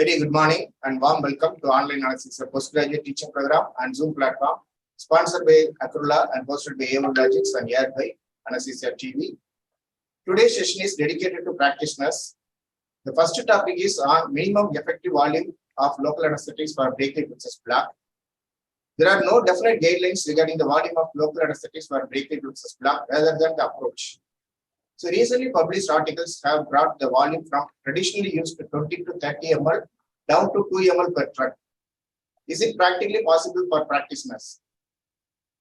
Very good morning and warm welcome to Online Anaesthesia Postgraduate Teaching Program and Zoom platform, sponsored by ARCHANA and hosted by ULTRASOUND and aired by Anaesthesia TV. Today's session is dedicated to practitioners. The first topic is on minimum effective volume of local anesthetics for brachial plexus block. There are no definite guidelines regarding the volume of local anesthetics for brachial plexus block rather than the approach. So recently published articles have brought the volume from traditionally used 20 to 30 ml down to 2 ml per truck. Is it practically possible for practitioners?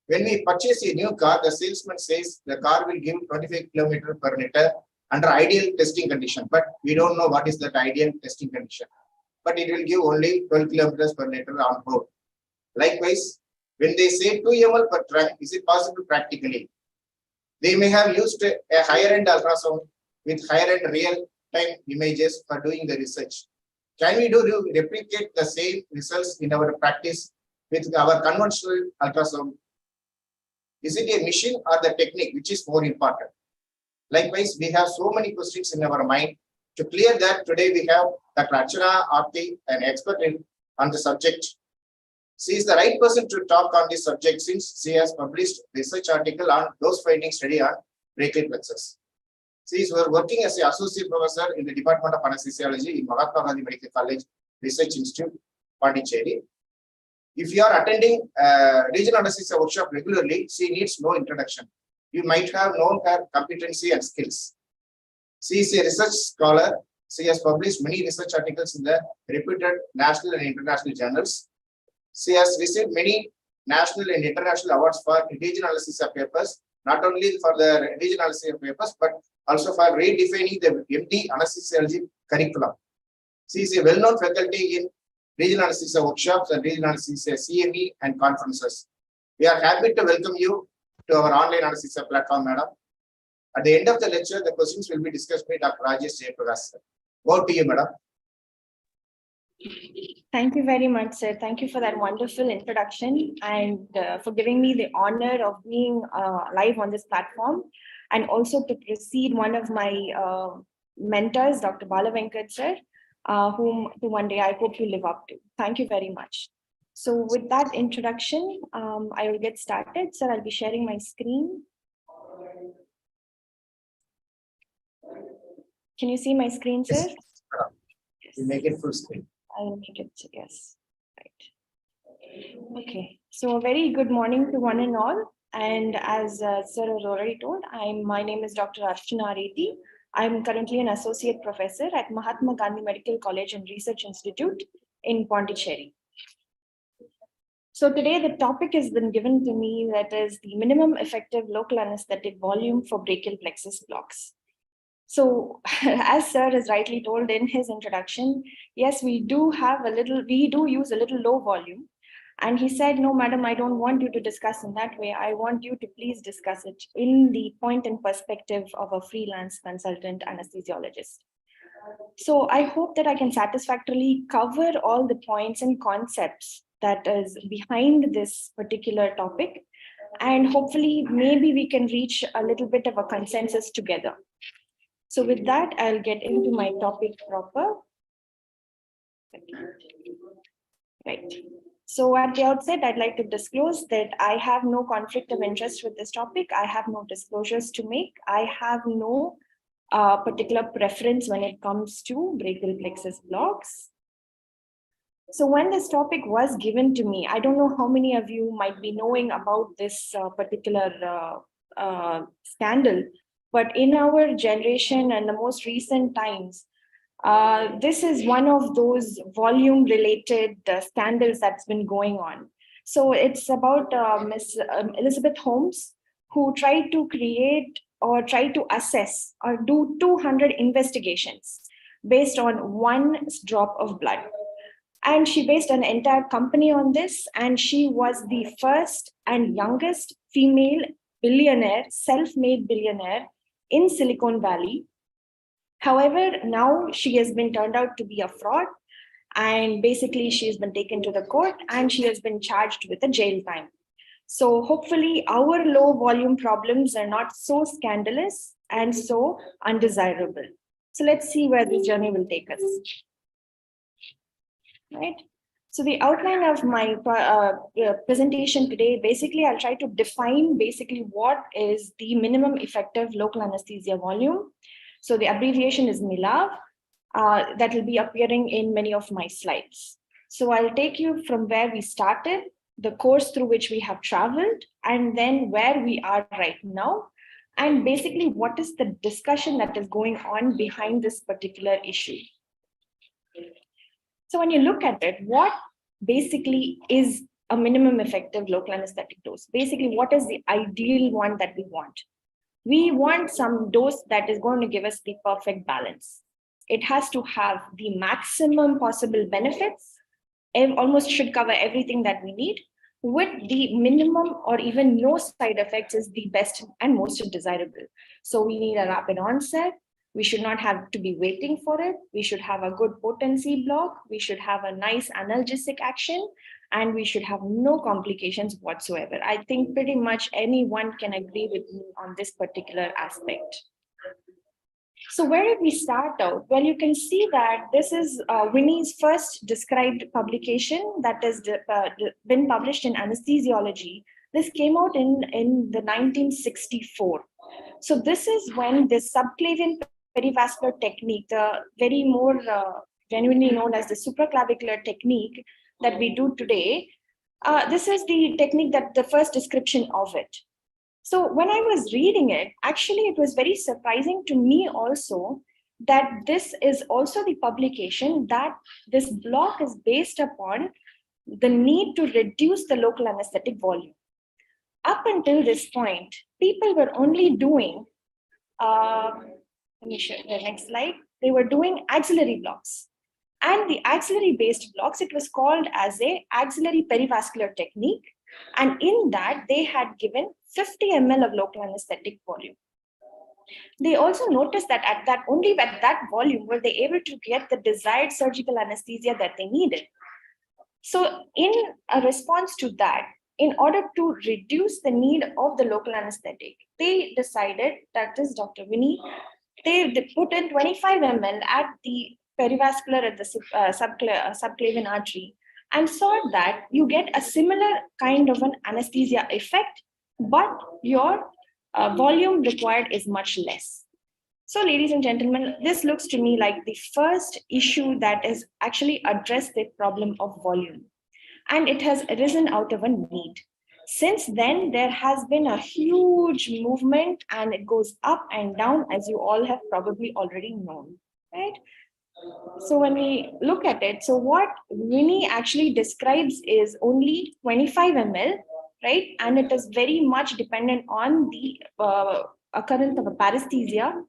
When we purchase a new car, the salesman says the car will give 25 km per liter under ideal testing condition, but we don't know what is that ideal testing condition. But it will give only 12 km per liter on road. Likewise, when they say 2 ml per truck, is it possible practically? They may have used a higher-end ultrasound with higher-end real-time images for doing the research. Can we replicate the same results in our practice with our conventional ultrasound? Is it a machine or the technique which is more important? Likewise, we have so many questions in our mind. To clear that, today we have Dr. ARCHANA ARETI, an expert on the subject. She is the right person to talk on this subject since she has published research article on dose finding study on brachial plexus. She is working as an associate professor in the Department of Anaesthesiology in Mahatma Medical College Research Institute, Puducherry. If you are attending regional anesthesia workshop regularly, she needs no introduction. You might have known her competency and skills. She is a research scholar. She has published many research articles in the reputed national and international journals. She has received many national and international awards for regional anesthesia papers, not only for the regional anesthesia papers, but also for redefining the MD anesthesiology curriculum. She is a well-known faculty in regional anesthesia workshops and regional anesthesia CME and conferences. We are happy to welcome you to our online anesthesia platform, madam. At the end of the lecture, the questions will be discussed by Dr.RAJESH. Over to you, madam. Thank you very much, sir. Thank you for that wonderful introduction and for giving me the honor of being live on this platform, and also to precede one of my mentors, Dr. Balavenkatasubramanian, sir, whom one day I hope to live up to. Thank you very much. So with that introduction, I will get started. Sir, I'll be sharing my screen. Can you see my screen, sir? Yes. You make it full screen. I will make it, yes. Right. Okay. So a very good morning to one and all. And as sir has already told, my name is Dr. ARCHANA ARETI. I'm currently an associate professor at Mahatma Gandhi Medical College and Research Institute in Puducherry. So today the topic has been given to me, that is the minimum effective local anesthetic volume for brachial plexus blocks. So as sir has rightly told in his introduction, yes, we do use a little low volume. And he said, no, madam, I don't want you to discuss in that way. I want you to please discuss it in the point and perspective of a freelance consultant anesthesiologist. So I hope that I can satisfactorily cover all the points and concepts that is behind this particular topic. And hopefully, maybe we can reach a little bit of a consensus together. So with that, I'll get into my topic proper. Right. So at the outset, I'd like to disclose that I have no conflict of interest with this topic. I have no disclosures to make. I have no particular preference when it comes to brachial plexus blocks. So when this topic was given to me, I don't know how many of you might be knowing about this particular scandal. But in our generation and the most recent times, this is one of those volume-related scandals that's been going on. So it's about Miss Elizabeth Holmes, who tried to create or try to assess or do 200 investigations based on one drop of blood. And she based an entire company on this, and she was the first and youngest female billionaire, self-made billionaire in Silicon Valley. However, now she has been turned out to be a fraud, and basically she has been taken to the court and she has been charged with a jail time. So hopefully our low volume problems are not so scandalous and so undesirable. So let's see where this journey will take us. right? So the outline of my presentation today, basically I'll try to define basically what is the minimum effective local anesthesia volume. So the abbreviation is MILAV. That will be appearing in many of my slides. So I'll take you from where we started, the course through which we have traveled, and then where we are right now, and basically what is the discussion that is going on behind this particular issue. So when you look at it, what basically is a minimum effective local anesthetic dose? Basically, what is the ideal one that we want? We want some dose that is going to give us the perfect balance. It has to have the maximum possible benefits, almost should cover everything that we need, with the minimum or even no side effects is the best and most desirable. So we need a rapid onset. We should not have to be waiting for it. We should have a good potency block. We should have a nice analgesic action, and we should have no complications whatsoever. I think pretty much anyone can agree with me on this particular aspect. So where did we start out? Well, you can see that this is Winnie's first described publication that has been published in Anaesthesiology. This came out in the 1964. So this is when this subclavian perivascular technique, the very more genuinely known as the supraclavicular technique that we do today, this is the technique that the first description of it. So when I was reading it, actually, it was very surprising to me also that this is also the publication that this block is based upon the need to reduce the local anesthetic volume. Up until this point, people were only doing, let me show the next slide, they were doing axillary blocks. And the axillary based blocks, it was called as a axillary perivascular technique. And in that, they had given 50 ml of local anesthetic volume. They also noticed that at that volume were they able to get the desired surgical anesthesia that they needed. So in a response to that, in order to reduce the need of the local anesthetic, they decided, that is Dr. Winnie, they put in 25 ml at the perivascular at the subclavian artery, and saw that you get a similar kind of an anesthesia effect, but your volume required is much less. So ladies and gentlemen, this looks to me like the first issue that is actually addressed the problem of volume. And it has arisen out of a need. Since then, there has been a huge movement, and it goes up and down, as you all have probably already known, right? So when we look at it, so what Winnie actually describes is only 25 ml, right? And it is very much dependent on the occurrence of a paresthesia.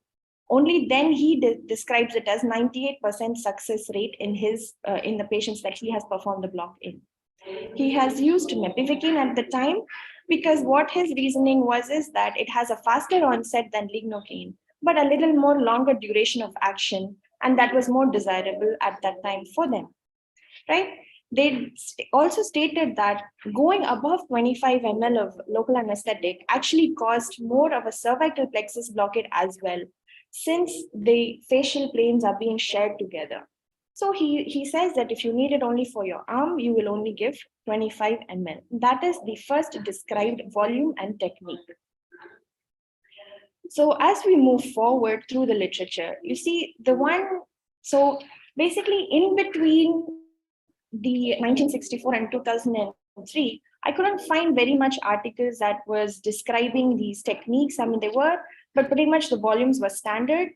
Only then he describes it as 98% success rate in his in the patients that he has performed the block in. He has used mepivacaine at the time because what his reasoning was is that it has a faster onset than lignocaine, but a little more longer duration of action, and that was more desirable at that time for them, right? They also stated that going above 25 ml of local anesthetic actually caused more of a cervical plexus blockade as well, since the facial planes are being shared together. So he says that if you need it only for your arm, you will only give 25 ml. That is the first described volume and technique. So as we move forward through the literature, you see the one, so basically in between the 1964 and 2003, I couldn't find very much articles that was describing these techniques. I mean, they were, but pretty much the volumes were standard.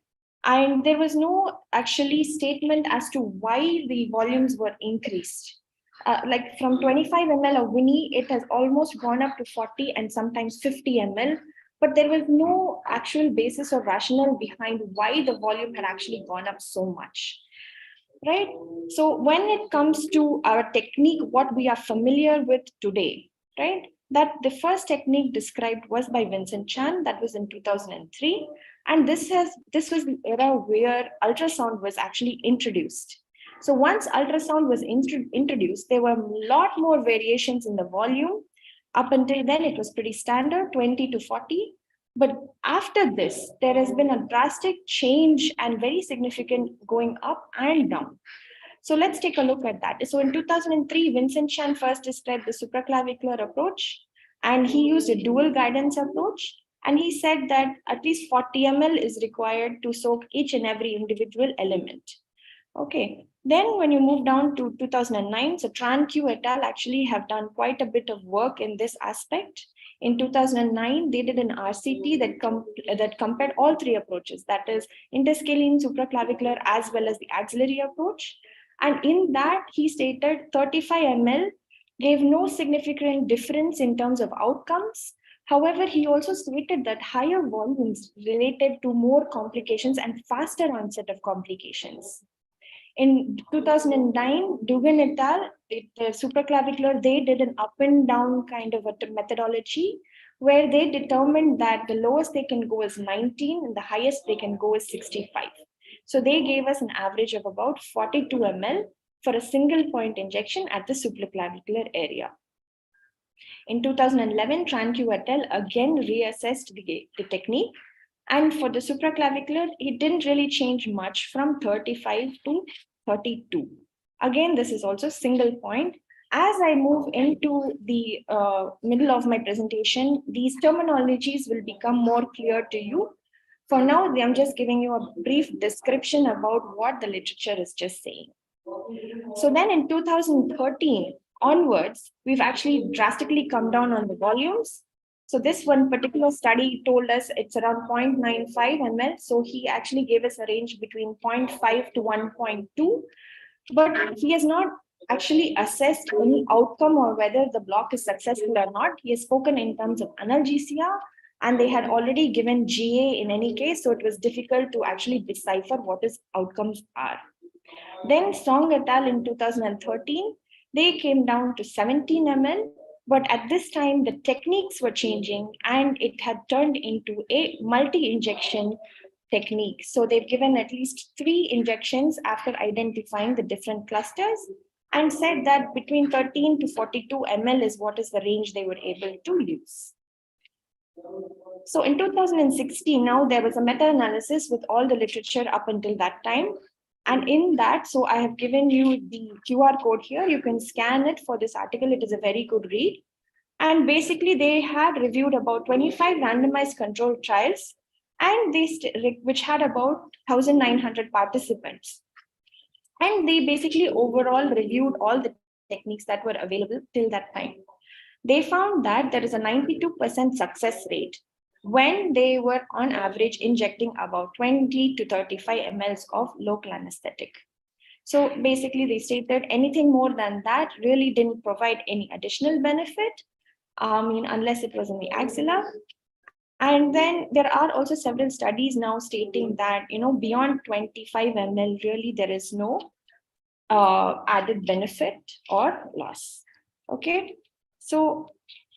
And there was no actually statement as to why the volumes were increased. Like from 25 ml of Winnie, it has almost gone up to 40 and sometimes 50 ml. But there was no actual basis or rationale behind why the volume had actually gone up so much, right? So when it comes to our technique, what we are familiar with today, right? That the first technique described was by Vincent Chan, that was in 2003. And this was the era where ultrasound was actually introduced. So once ultrasound was introduced, there were a lot more variations in the volume. Up until then, it was pretty standard, 20 to 40. But after this, there has been a drastic change and very significant going up and down. So let's take a look at that. So in 2003, Vincent Chan first described the supraclavicular approach, and he used a dual guidance approach. And he said that at least 40 ml is required to soak each and every individual element. Okay, then when you move down to 2009, so Tran Q et al. Actually have done quite a bit of work in this aspect. In 2009, they did an RCT that compared all three approaches, that is interscalene, supraclavicular, as well as the axillary approach. And in that, he stated 35 ml gave no significant difference in terms of outcomes. However, he also stated that higher volumes related to more complications and faster onset of complications. In 2009, Dugan et al., the supraclavicular, they did an up and down kind of a methodology where they determined that the lowest they can go is 19 and the highest they can go is 65. So they gave us an average of about 42 ml for a single point injection at the supraclavicular area. In 2011, Tran Q et al. Again reassessed the technique. And for the supraclavicular, it didn't really change much from 35 to 32. Again, this is also single point. As I move into the middle of my presentation, these terminologies will become more clear to you. For now, I'm just giving you a brief description about what the literature is just saying. So then in 2013 onwards, we've actually drastically come down on the volumes. So this one particular study told us it's around 0.95 ml. So he actually gave us a range between 0.5 to 1.2, but he has not actually assessed any outcome or whether the block is successful or not. He has spoken in terms of analgesia, and they had already given GA in any case, so it was difficult to actually decipher what his outcomes are. Then Song et al. In 2013, they came down to 17 ml. But at this time, the techniques were changing and it had turned into a multi-injection technique. So they've given at least 3 injections after identifying the different clusters and said that between 13 to 42 ml is what is the range they were able to use. So in 2016, now there was a meta-analysis with all the literature up until that time. And in that, so I have given you the QR code here. You can scan it for this article. It is a very good read. And basically, they had reviewed about 25 randomized controlled trials, and which had about 1,900 participants. And they basically overall reviewed all the techniques that were available till that time. They found that there is a 92% success rate when they were on average injecting about 20 to 35 ml of local anesthetic. So basically they stated anything more than that really didn't provide any additional benefit, unless it was in the axilla. And then there are also several studies now stating that, beyond 25 ml, really there is no added benefit or loss. Okay. So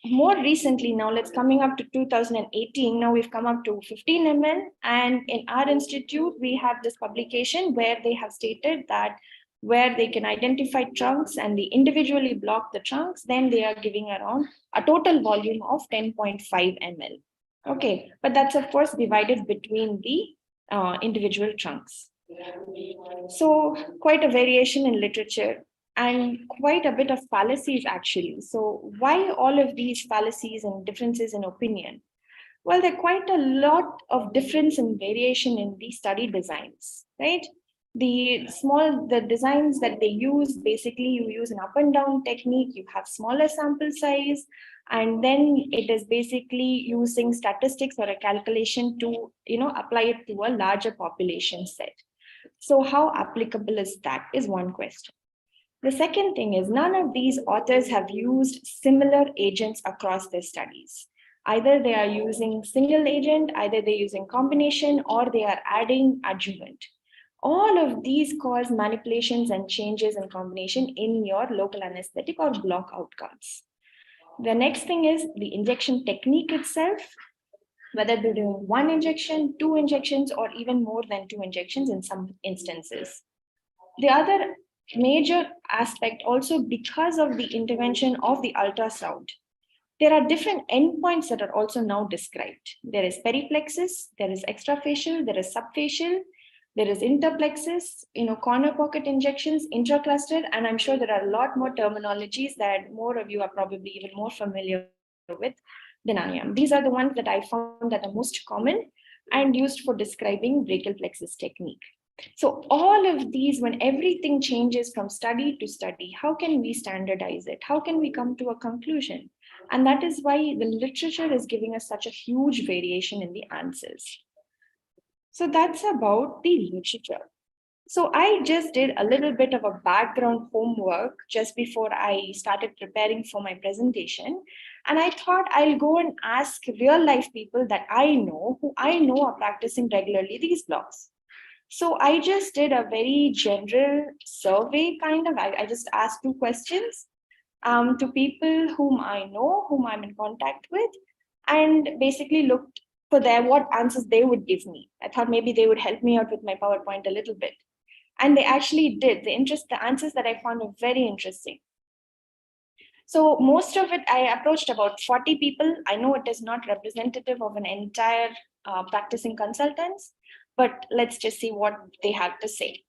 more recently, now let's coming up to 2018. Now we've come up to 15 ml. And in our institute, we have this publication where they have stated that where they can identify trunks and they individually block the trunks, then they are giving around a total volume of 10.5 ml. Okay, but that's of course divided between the individual trunks. So quite a variation in literature and quite a bit of fallacies actually. So why all of these fallacies and differences in opinion? Well, there are quite a lot of difference and variation in the study designs, right? The designs that they use, basically you use an up and down technique, you have smaller sample size, and then it is basically using statistics or a calculation to, apply it to a larger population set. So how applicable is that is one question. The second thing is none of these authors have used similar agents across their studies. Either they are using single agent, either they're using combination, or they are adding adjuvant. All of these cause manipulations and changes in combination in your local anesthetic or block outcomes. The next thing is the injection technique itself, whether they're doing 1 injection, 2 injections, or even more than 2 injections in some instances. The other major aspect also because of the intervention of the ultrasound, there are different endpoints that are also now described. There is periplexus, there is extrafacial, there is subfacial. There is interplexus, corner pocket injections, intracluster, and I'm sure there are a lot more terminologies that more of you are probably even more familiar with than I am. These are the ones that I found that are most common and used for describing brachial plexus technique. So all of these, when everything changes from study to study, how can we standardize it? How can we come to a conclusion? And that is why the literature is giving us such a huge variation in the answers. So that's about the literature. So I just did a little bit of a background homework just before I started preparing for my presentation. And I thought I'll go and ask real life people that I know, who I know are practicing regularly these blocks. So I just did a very general survey kind of, I just asked 2 questions to people whom I know, whom I'm in contact with, and basically looked for what answers they would give me. I thought maybe they would help me out with my PowerPoint a little bit. And they actually did. The answers that I found were very interesting. So most of it, I approached about 40 people. I know it is not representative of an entire practicing consultants, but let's just see what they have to say.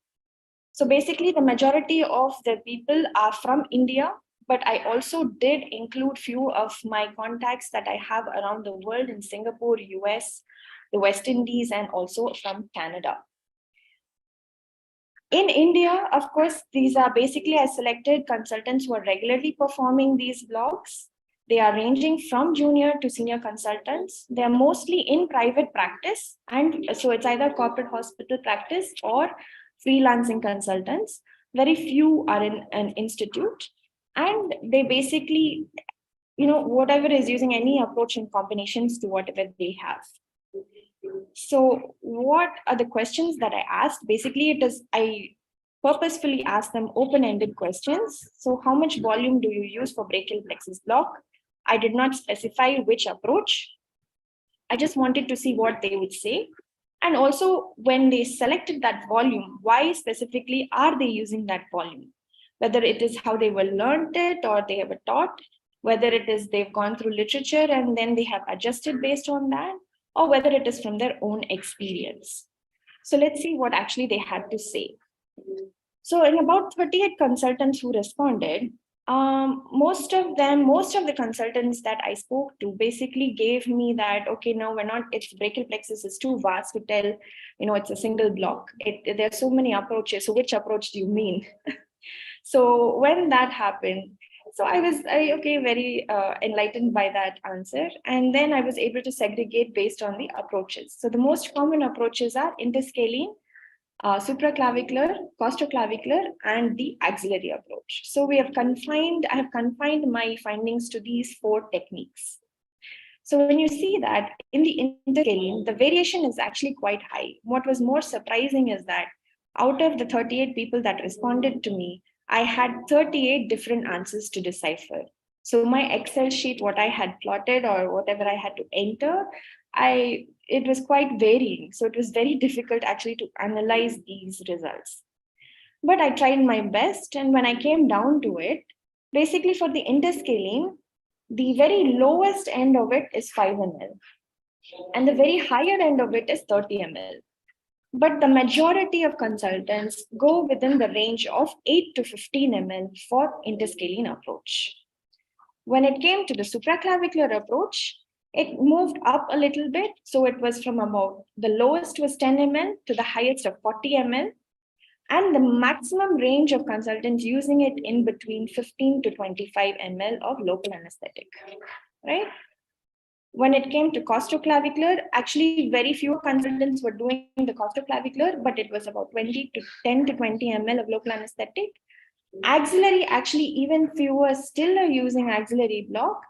So basically, the majority of the people are from India, but I also did include few of my contacts that I have around the world in Singapore, US, the West Indies, and also from Canada. In India, of course, these are basically I selected consultants who are regularly performing these blocks. They are ranging from junior to senior consultants. They are mostly in private practice. And so it's either corporate hospital practice or freelancing consultants. Very few are in an institute. And they basically, whatever is using any approach in combinations to whatever they have. So what are the questions that I asked? Basically, I purposefully asked them open-ended questions. So how much volume do you use for brachial plexus block? I did not specify which approach. I just wanted to see what they would say. And also when they selected that volume, why specifically are they using that volume? Whether it is how they were learned it or they have taught, whether it is they've gone through literature and then they have adjusted based on that, or whether it is from their own experience. So let's see what actually they had to say. So in about 38 consultants who responded, most of the consultants that I spoke to basically gave me that, okay, no, it's brachial plexus is too vast to tell, it's a single block. There are so many approaches. So which approach do you mean? So when that happened, so I was very enlightened by that answer. And then I was able to segregate based on the approaches. So the most common approaches are interscalene, supraclavicular, costoclavicular, and the axillary approach. So I have confined my findings to these 4 techniques. So when you see that in the interscalene, the variation is actually quite high. What was more surprising is that out of the 38 people that responded to me, I had 38 different answers to decipher. So my Excel sheet, what I had plotted or whatever I had to enter, it was quite varying. So it was very difficult actually to analyze these results. But I tried my best. And when I came down to it, basically for the interscalene, the very lowest end of it is 5 ml. And the very higher end of it is 30 ml. But the majority of consultants go within the range of 8 to 15 ml for interscalene approach. When it came to the supraclavicular approach, it moved up a little bit. So it was from about the lowest was 10 ml to the highest of 40 ml. And the maximum range of consultants using it in between 15 to 25 ml of local anesthetic, right? When it came to costoclavicular, actually very few consultants were doing the costoclavicular, but it was about 10 to 20 ml of local anesthetic. Axillary, actually even fewer still are using axillary block.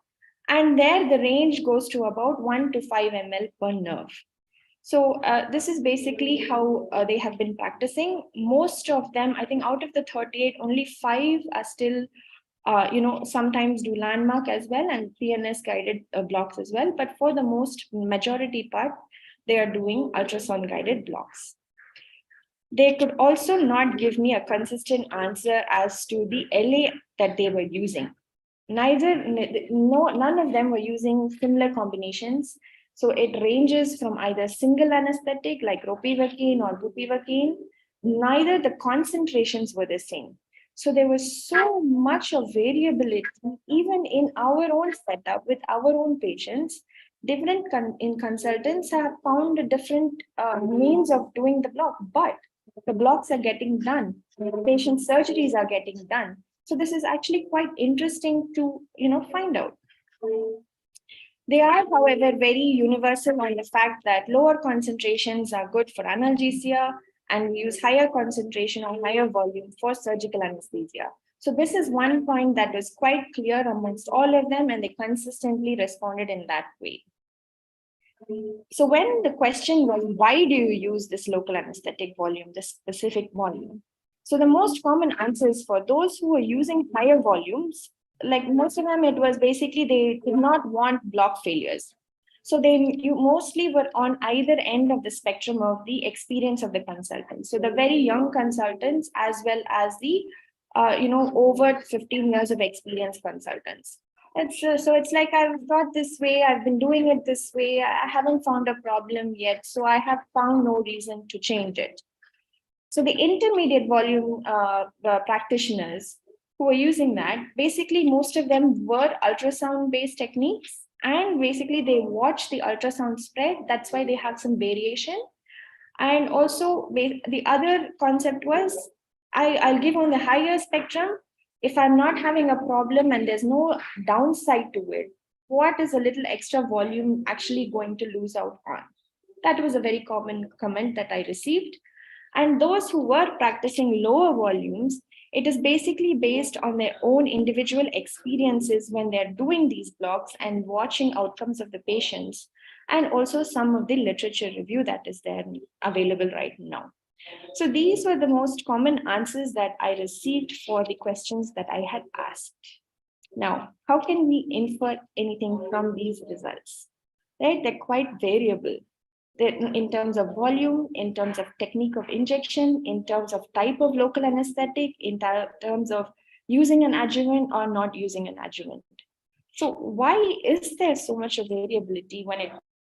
And there the range goes to about 1 to 5 ml per nerve. So this is basically how they have been practicing. Most of them, I think out of the 38, only 5 are still sometimes do landmark as well and PNS guided blocks as well. But for the majority part, they are doing ultrasound guided blocks. They could also not give me a consistent answer as to the LA that they were using. None of them were using similar combinations. So it ranges from either single anesthetic like ropivacaine or bupivacaine. Neither the concentrations were the same. So there was so much of variability, even in our own setup with our own patients. Different consultants have found different means of doing the block, but the blocks are getting done. Patient surgeries are getting done. So this is actually quite interesting to find out. They are, however, very universal on the fact that lower concentrations are good for analgesia, and we use higher concentration or higher volume for surgical anesthesia. So this is one point that was quite clear amongst all of them, and they consistently responded in that way. So when the question was, why do you use this local anesthetic volume, this specific volume? So the most common answers for those who are using higher volumes, like most of them, it was basically they did not want block failures. So you mostly were on either end of the spectrum of the experience of the consultants. So the very young consultants, as well as the over 15 years of experience consultants. So it's like I've got this way, I've been doing it this way, I haven't found a problem yet, so I have found no reason to change it. So the intermediate volume practitioners who are using that, basically most of them were ultrasound based techniques, and basically they watch the ultrasound spread. That's why they have some variation. And also the other concept was, I'll give on the higher spectrum. If I'm not having a problem and there's no downside to it, what is a little extra volume actually going to lose out on? That was a very common comment that I received. And those who were practicing lower volumes, it is basically based on their own individual experiences when they're doing these blocks and watching outcomes of the patients, and also some of the literature review that is there available right now. So these were the most common answers that I received for the questions that I had asked. Now, how can we infer anything from these results? Right? They're quite variable in terms of volume, in terms of technique of injection, in terms of type of local anesthetic, in terms of using an adjuvant or not using an adjuvant. So why is there so much of variability when it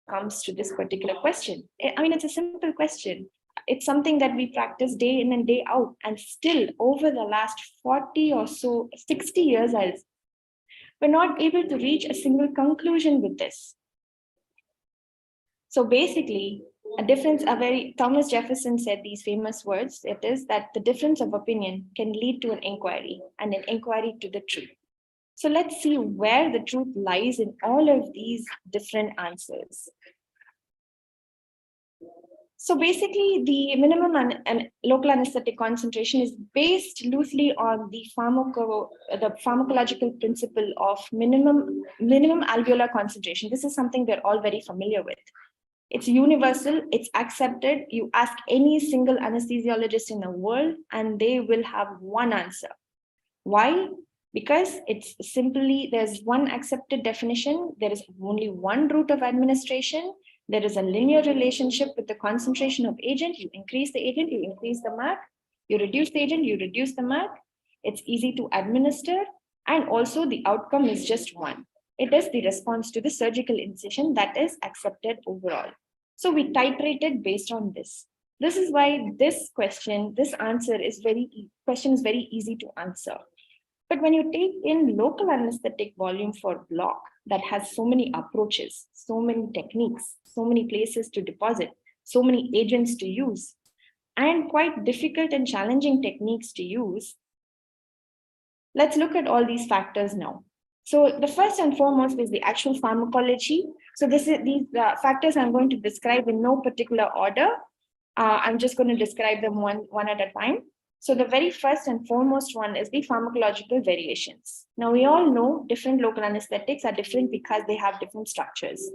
comes to this particular question? I mean, it's a simple question. It's something that we practice day in and day out, and still over the last 40 or so, 60 years, we're not able to reach a single conclusion with this. So basically, Thomas Jefferson said these famous words, it is that the difference of opinion can lead to an inquiry, and an inquiry to the truth. So let's see where the truth lies in all of these different answers. So basically, the minimum and local anesthetic concentration is based loosely on the pharmacological principle of minimum alveolar concentration. This is something we're all very familiar with. It's universal, it's accepted. You ask any single anesthesiologist in the world, and they will have one answer. Why? Because it's simply, there's one accepted definition. There is only one route of administration. There is a linear relationship with the concentration of agent. You increase the agent, you increase the MAC. You reduce the agent, you reduce the MAC. It's easy to administer. And also the outcome is just one. It is the response to the surgical incision that is accepted overall. So we titrated based on this. This is why this answer is very easy to answer. But when you take in local anesthetic volume for block that has so many approaches, so many techniques, so many places to deposit, so many agents to use, and quite difficult and challenging techniques to use, let's look at all these factors now. So the first and foremost is the actual pharmacology. So these factors I'm going to describe in no particular order. I'm just going to describe them one at a time. So the very first and foremost one is the pharmacological variations. Now we all know different local anesthetics are different because they have different structures.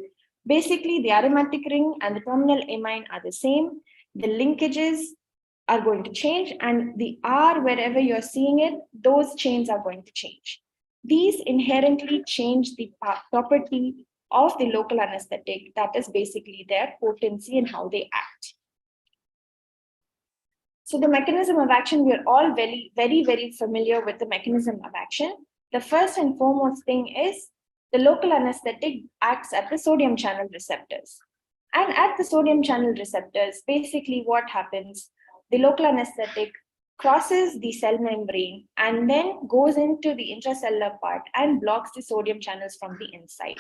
Basically, the aromatic ring and the terminal amine are the same. The linkages are going to change, and the R, wherever you're seeing it, those chains are going to change. These inherently change the property of the local anesthetic, that is basically their potency and how they act. So the mechanism of action, we're all very, very, very familiar with the mechanism of action. The first and foremost thing is the local anesthetic acts at the sodium channel receptors. And at the sodium channel receptors, basically what happens, the local anesthetic crosses the cell membrane and then goes into the intracellular part and blocks the sodium channels from the inside.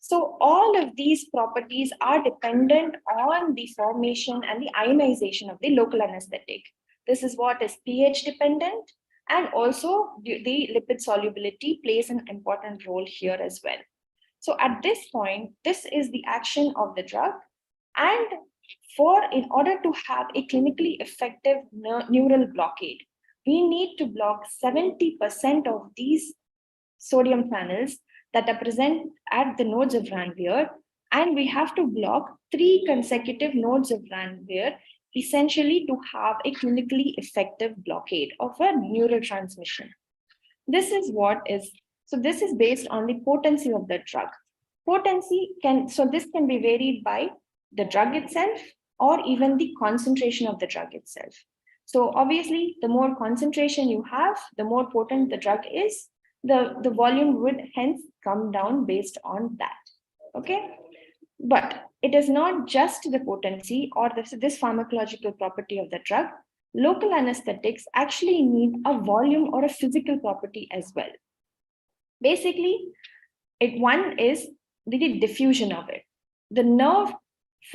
So all of these properties are dependent on the formation and the ionization of the local anesthetic. This is what is pH dependent, and also the lipid solubility plays an important role here as well. So at this point, this is the action of the drug. And in order to have a clinically effective neural blockade, we need to block 70% of these sodium channels that are present at the nodes of Ranvier, and we have to block 3 consecutive nodes of Ranvier, essentially to have a clinically effective blockade of a neural transmission. This is based on the potency of the drug. This can be varied by the drug itself or even the concentration of the drug itself. So obviously, the more concentration you have, the more potent the drug is, the volume would hence come down based on that. Okay, but it is not just the potency or this pharmacological property of the drug. Local anesthetics actually need a volume or a physical property as well. Basically, one is the diffusion of it. The nerve,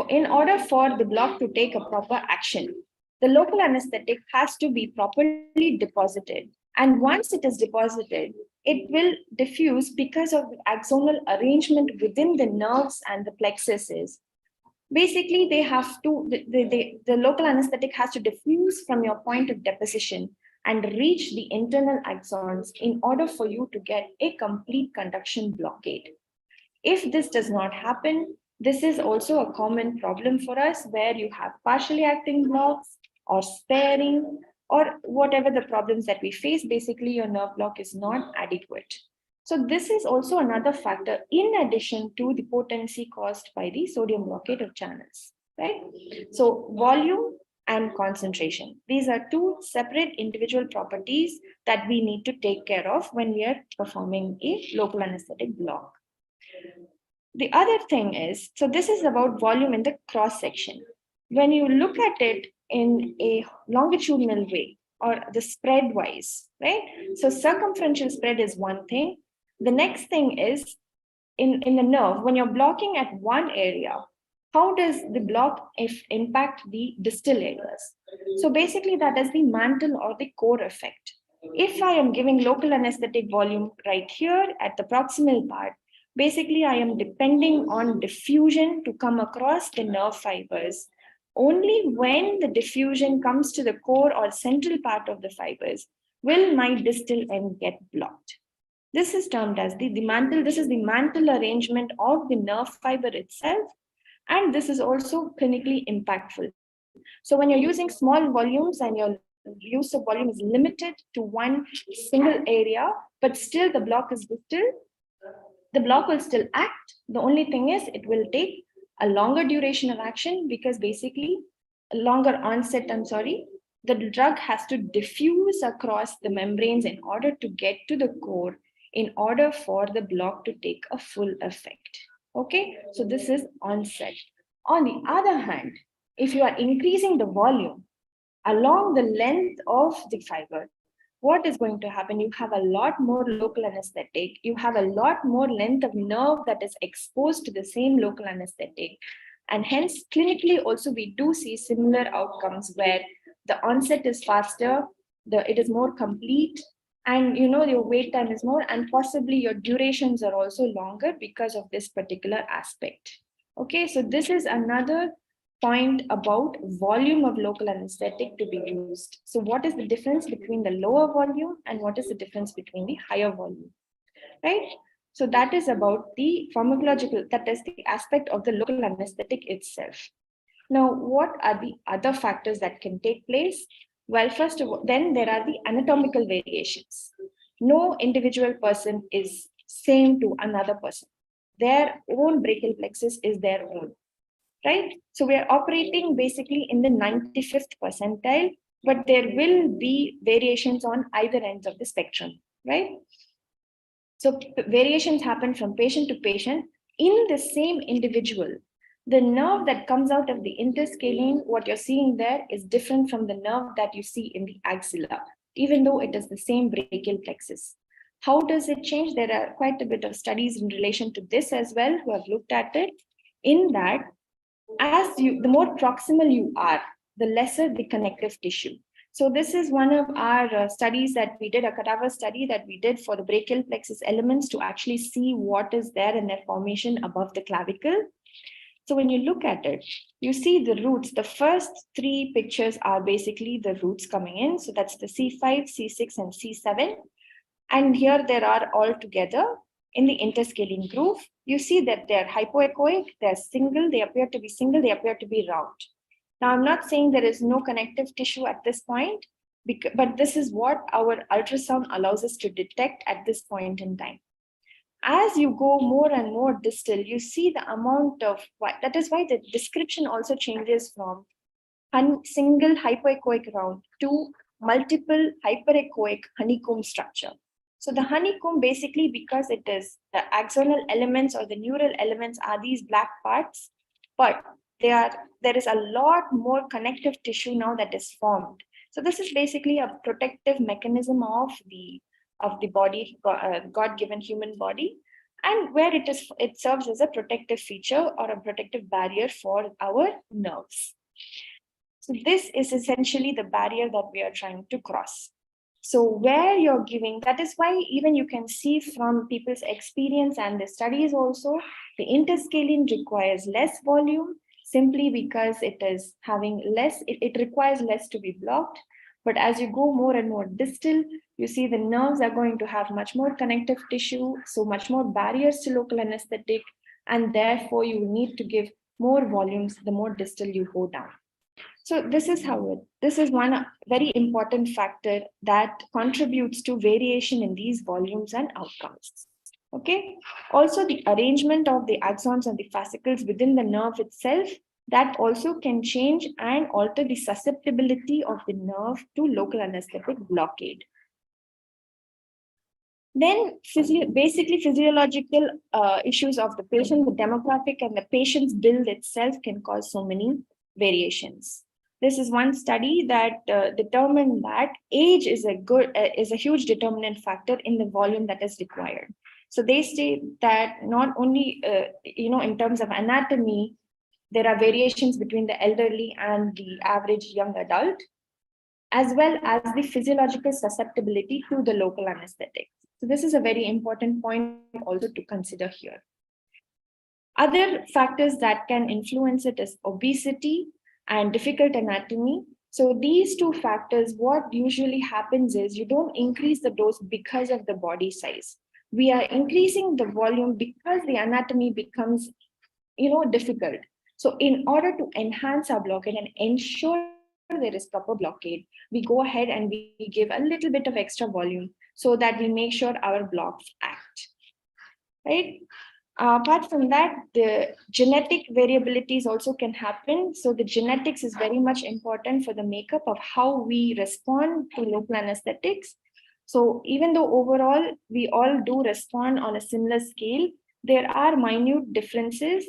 in order for the block to take a proper action, the local anesthetic has to be properly deposited. And once it is deposited, it will diffuse because of the axonal arrangement within the nerves and the plexuses. Basically, the local anesthetic has to diffuse from your point of deposition and reach the internal axons in order for you to get a complete conduction blockade. If this does not happen, this is also a common problem for us where you have partially acting blocks or sparing or whatever the problems that we face. Basically, your nerve block is not adequate. So this is also another factor in addition to the potency caused by the sodium blockade of channels, right? So volume and concentration. These are 2 separate individual properties that we need to take care of when we are performing a local anesthetic block. The other thing is, so this is about volume in the cross section. When you look at it in a longitudinal way or the spread wise, right? So circumferential spread is one thing. The next thing is in the nerve, when you're blocking at one area, how does the block impact the distal areas? So basically that is the mantle or the core effect. If I am giving local anesthetic volume right here at the proximal part, basically I am depending on diffusion to come across the nerve fibers. Only when the diffusion comes to the core or central part of the fibers will my distal end get blocked. This is termed as the mantle. This is the mantle arrangement of the nerve fiber itself. And this is also clinically impactful. So when you're using small volumes and your use of volume is limited to one single area, but still the block is distal, the block will still act. The only thing is it will take a longer duration of action because basically a longer onset, the drug has to diffuse across the membranes in order to get to the core in order for the block to take a full effect. Okay, so this is onset. On the other hand, if you are increasing the volume along the length of the fiber, what is going to happen? You have a lot more local anesthetic. You have a lot more length of nerve that is exposed to the same local anesthetic. And hence, clinically also, we do see similar outcomes where the onset is faster, it is more complete, and your wait time is more, and possibly your durations are also longer because of this particular aspect. Okay, so this is another point about volume of local anesthetic to be used. So what is the difference between the lower volume and what is the difference between the higher volume, right? So that is about the pharmacological, that is the aspect of the local anesthetic itself. Now, what are the other factors that can take place? Well, first of all, then there are the anatomical variations. No individual person is same to another person. Their own brachial plexus is their own, right? So we are operating basically in the 95th percentile, but there will be variations on either ends of the spectrum, right? So variations happen from patient to patient in the same individual. The nerve that comes out of the interscalene, what you're seeing there is different from the nerve that you see in the axilla, even though it is the same brachial plexus. How does it change? There are quite a bit of studies in relation to this as well who have looked at it. In that, the more proximal you are, the lesser the connective tissue. So this is one of our studies that we did, a cadaver study that we did for the brachial plexus elements to actually see what is there in their formation above the clavicle. So when you look at it, you see the roots. The first three pictures are basically the roots coming in. So that's the C5, C6, and C7. And here there are all together in the interscalene groove. You see that they're hypoechoic, they're single, they appear to be single, they appear to be round. Now, I'm not saying there is no connective tissue at this point, but this is what our ultrasound allows us to detect at this point in time. As you go more and more distal, you see the amount of, that is why the description also changes from single hypoechoic round to multiple hyperechoic honeycomb structure. So the honeycomb basically, because it is the axonal elements or the neural elements are these black parts, but there is a lot more connective tissue now that is formed. So this is basically a protective mechanism of the body, God-given human body, and where it serves as a protective feature or a protective barrier for our nerves. So this is essentially the barrier that we are trying to cross. So where you're giving, that is why even you can see from people's experience and the studies also, the interscalene requires less volume simply because it is having less, it requires less to be blocked. But as you go more and more distal, you see the nerves are going to have much more connective tissue, so much more barriers to local anesthetic, and therefore you need to give more volumes the more distal you go down. So this is one very important factor that contributes to variation in these volumes and outcomes. Okay. Also, the arrangement of the axons and the fascicles within the nerve itself, that also can change and alter the susceptibility of the nerve to local anesthetic blockade. Then basically physiological issues of the patient, the demographic and the patient's build itself can cause so many variations. This is one study that determined that age is a huge determinant factor in the volume that is required. So they state that not only in terms of anatomy, there are variations between the elderly and the average young adult, as well as the physiological susceptibility to the local anesthetic. So this is a very important point also to consider here. Other factors that can influence it is obesity and difficult anatomy. So these two factors, what usually happens is you don't increase the dose because of the body size. We are increasing the volume because the anatomy becomes, difficult. So in order to enhance our blockade and ensure there is proper blockade, we go ahead and we give a little bit of extra volume so that we make sure our blocks act, right? Apart from that, the genetic variabilities also can happen. So the genetics is very much important for the makeup of how we respond to local anesthetics. So even though overall we all do respond on a similar scale, there are minute differences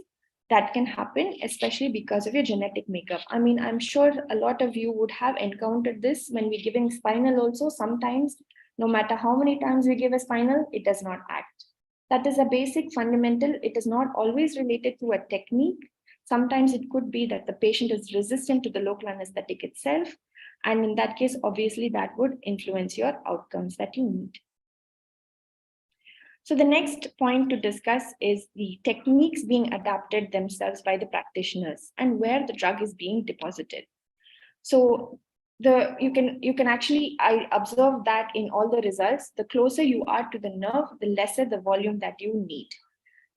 that can happen, especially because of your genetic makeup. I mean, I'm sure a lot of you would have encountered this when we're giving spinal also. Sometimes, no matter how many times we give a spinal, it does not act. That is a basic fundamental. It is not always related to a technique. Sometimes it could be that the patient is resistant to the local anesthetic itself. And in that case, obviously that would influence your outcomes that you need. So the next point to discuss is the techniques being adapted themselves by the practitioners and where the drug is being deposited. So you can actually, I observe that in all the results, the closer you are to the nerve, the lesser the volume that you need.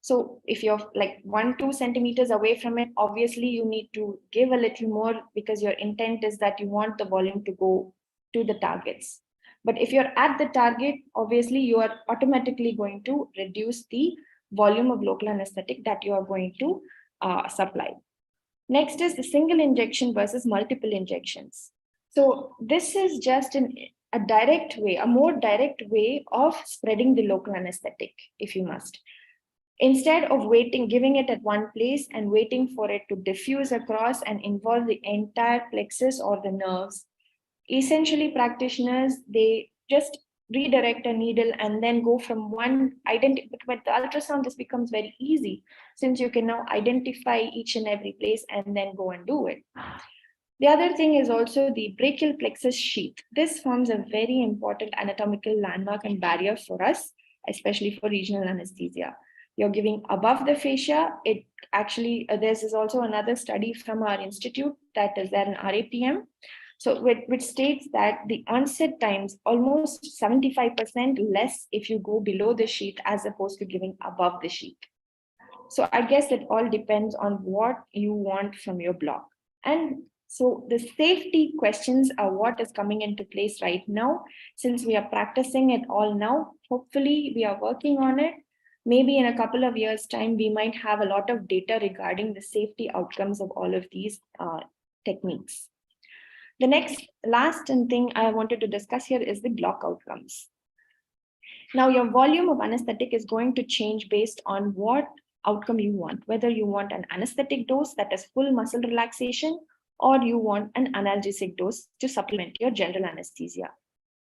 So if you're like 1-2 centimeters away from it, obviously you need to give a little more because your intent is that you want the volume to go to the targets. But if you're at the target, obviously you are automatically going to reduce the volume of local anesthetic that you are going to supply. Next is the single injection versus multiple injections. So this is just a direct way, a more direct way of spreading the local anesthetic, if you must. Instead of giving it at one place and waiting for it to diffuse across and involve the entire plexus or the nerves, essentially practitioners, they just redirect a needle and then go from one with the ultrasound, this becomes very easy since you can now identify each and every place and then go and do it. The other thing is also the brachial plexus sheath. This forms a very important anatomical landmark and barrier for us, especially for regional anesthesia. You're giving above the fascia. It actually, this is also another study from our institute that is there in RAPM. So which states that the onset times almost 75% less if you go below the sheath as opposed to giving above the sheath. So I guess it all depends on what you want from your block. And so the safety questions are what is coming into place right now. Since we are practicing it all now, hopefully we are working on it. Maybe in a couple of years' time, we might have a lot of data regarding the safety outcomes of all of these techniques. The last thing I wanted to discuss here is the block outcomes. Now, your volume of anesthetic is going to change based on what outcome you want, whether you want an anesthetic dose that is full muscle relaxation, or you want an analgesic dose to supplement your general anesthesia.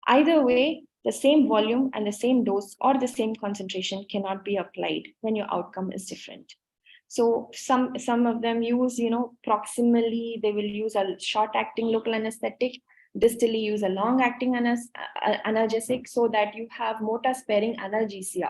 Either way, the same volume and the same dose or the same concentration cannot be applied when your outcome is different. So some of them use, proximally, they will use a short-acting local anesthetic, distally use a long-acting analgesic so that you have motor-sparing analgesia.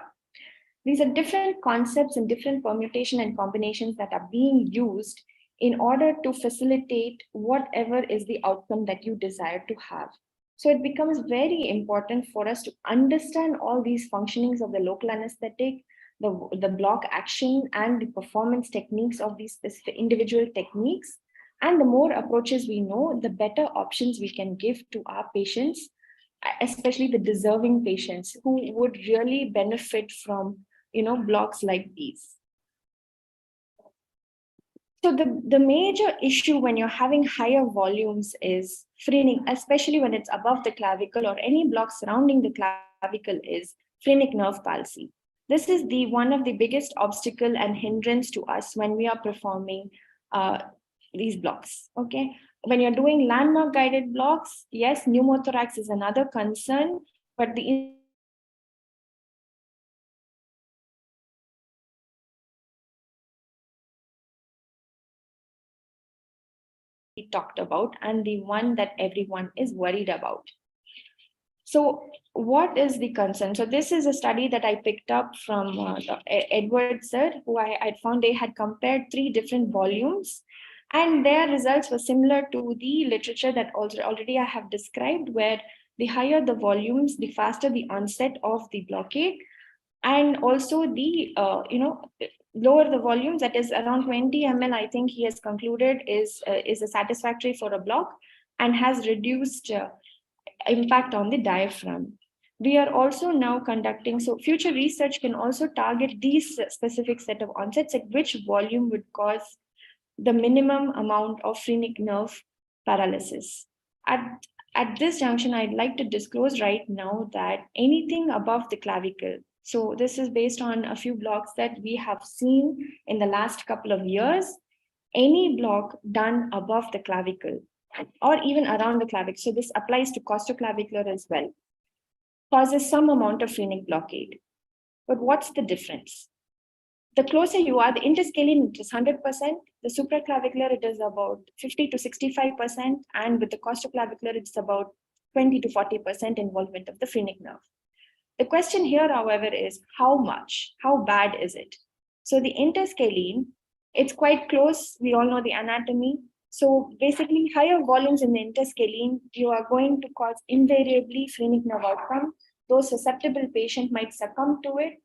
These are different concepts and different permutation and combinations that are being used in order to facilitate whatever is the outcome that you desire to have. So it becomes very important for us to understand all these functionings of the local anesthetic, the block action and the performance techniques of these specific individual techniques. And the more approaches we know, the better options we can give to our patients, especially the deserving patients who would really benefit from, blocks like these. So the major issue when you're having higher volumes is phrenic, especially when it's above the clavicle or any block surrounding the clavicle, is phrenic nerve palsy. This is one of the biggest obstacle and hindrance to us when we are performing these blocks, okay? When you're doing landmark guided blocks, yes, pneumothorax is another concern, but the we talked about and the one that everyone is worried about. So what is the concern? So this is a study that I picked up from Dr. Edward sir, who I found they had compared 3 different volumes, and their results were similar to the literature that already I have described, where the higher the volumes, the faster the onset of the blockade, and also the lower the volumes, that is around 20 ml, I think he has concluded is a satisfactory for a block and has reduced impact on the diaphragm. We are also now conducting, so future research can also target these specific set of onsets, at which volume would cause the minimum amount of phrenic nerve paralysis. At this junction, I'd like to disclose right now that anything above the clavicle, so this is based on a few blocks that we have seen in the last couple of years, any block done above the clavicle or even around the clavicle, so this applies to costoclavicular as well, causes some amount of phrenic blockade. But what's the difference? The closer you are, the interscalene it is 100%, the supraclavicular it is about 50 to 65%, and with the costoclavicular it's about 20 to 40% involvement of the phrenic nerve. The question here, however, is how much? How bad is it? So the interscalene, it's quite close. We all know the anatomy. So basically, higher volumes in the interscalene, you are going to cause invariably phrenic nerve outcome. Those susceptible patient might succumb to it.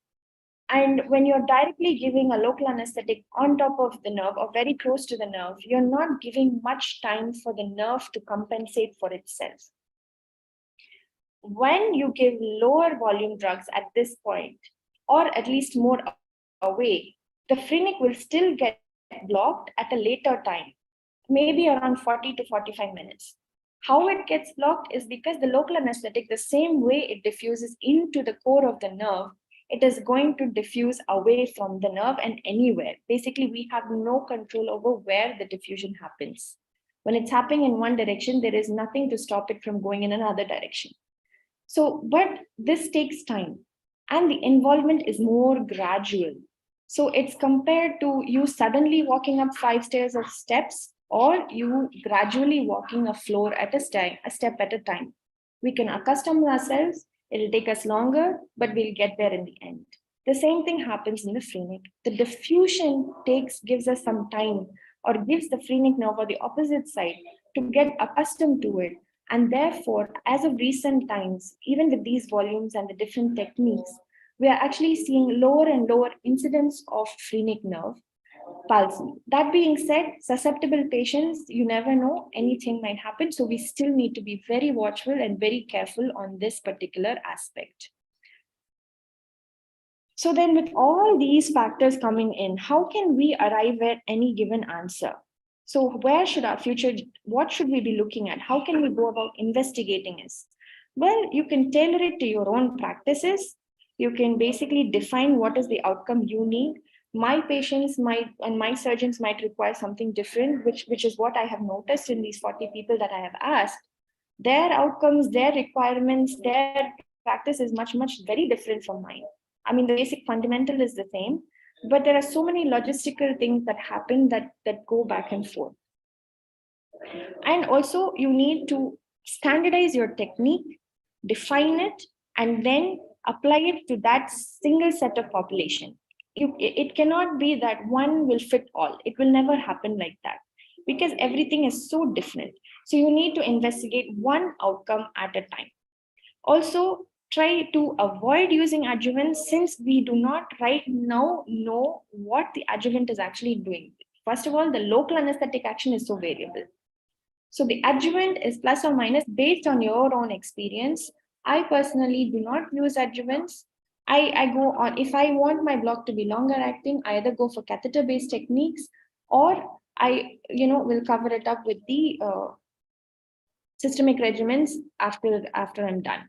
And when you're directly giving a local anesthetic on top of the nerve or very close to the nerve, you're not giving much time for the nerve to compensate for itself. When you give lower volume drugs at this point, or at least more away, the phrenic will still get blocked at a later time, maybe around 40 to 45 minutes. How it gets blocked is because the local anesthetic, the same way it diffuses into the core of the nerve, it is going to diffuse away from the nerve and anywhere. Basically, we have no control over where the diffusion happens. When it's happening in one direction, there is nothing to stop it from going in another direction. So, but this takes time and the involvement is more gradual. So it's compared to you suddenly walking up 5 stairs of steps or you gradually walking a floor at a step at a time. We can accustom ourselves. It'll take us longer, but we'll get there in the end. The same thing happens in the phrenic. The diffusion gives us some time or gives the phrenic nerve or the opposite side to get accustomed to it. And therefore, as of recent times, even with these volumes and the different techniques, we are actually seeing lower and lower incidence of phrenic nerve palsy. That being said, susceptible patients, you never know, anything might happen. So we still need to be very watchful and very careful on this particular aspect. So then with all these factors coming in, how can we arrive at any given answer? So where should our future, what should we be looking at? How can we go about investigating this? Well, you can tailor it to your own practices. You can basically define what is the outcome you need. My patients might, and my surgeons might require something different, which is what I have noticed in these 40 people that I have asked. Their outcomes, their requirements, their practice is much very different from mine. I mean, the basic fundamental is the same, but there are so many logistical things that happen that go back and forth. And also you need to standardize your technique, define it, and then apply it to that single set of population. It cannot be that one will fit all. It will never happen like that because everything is so different. So you need to investigate one outcome at a time. Also, try to avoid using adjuvants since we do not right now know what the adjuvant is actually doing. First of all, the local anesthetic action is so variable. So the adjuvant is plus or minus based on your own experience. I personally do not use adjuvants. I go on, if I want my block to be longer acting, I either go for catheter-based techniques or I will cover it up with the systemic regimens after I'm done.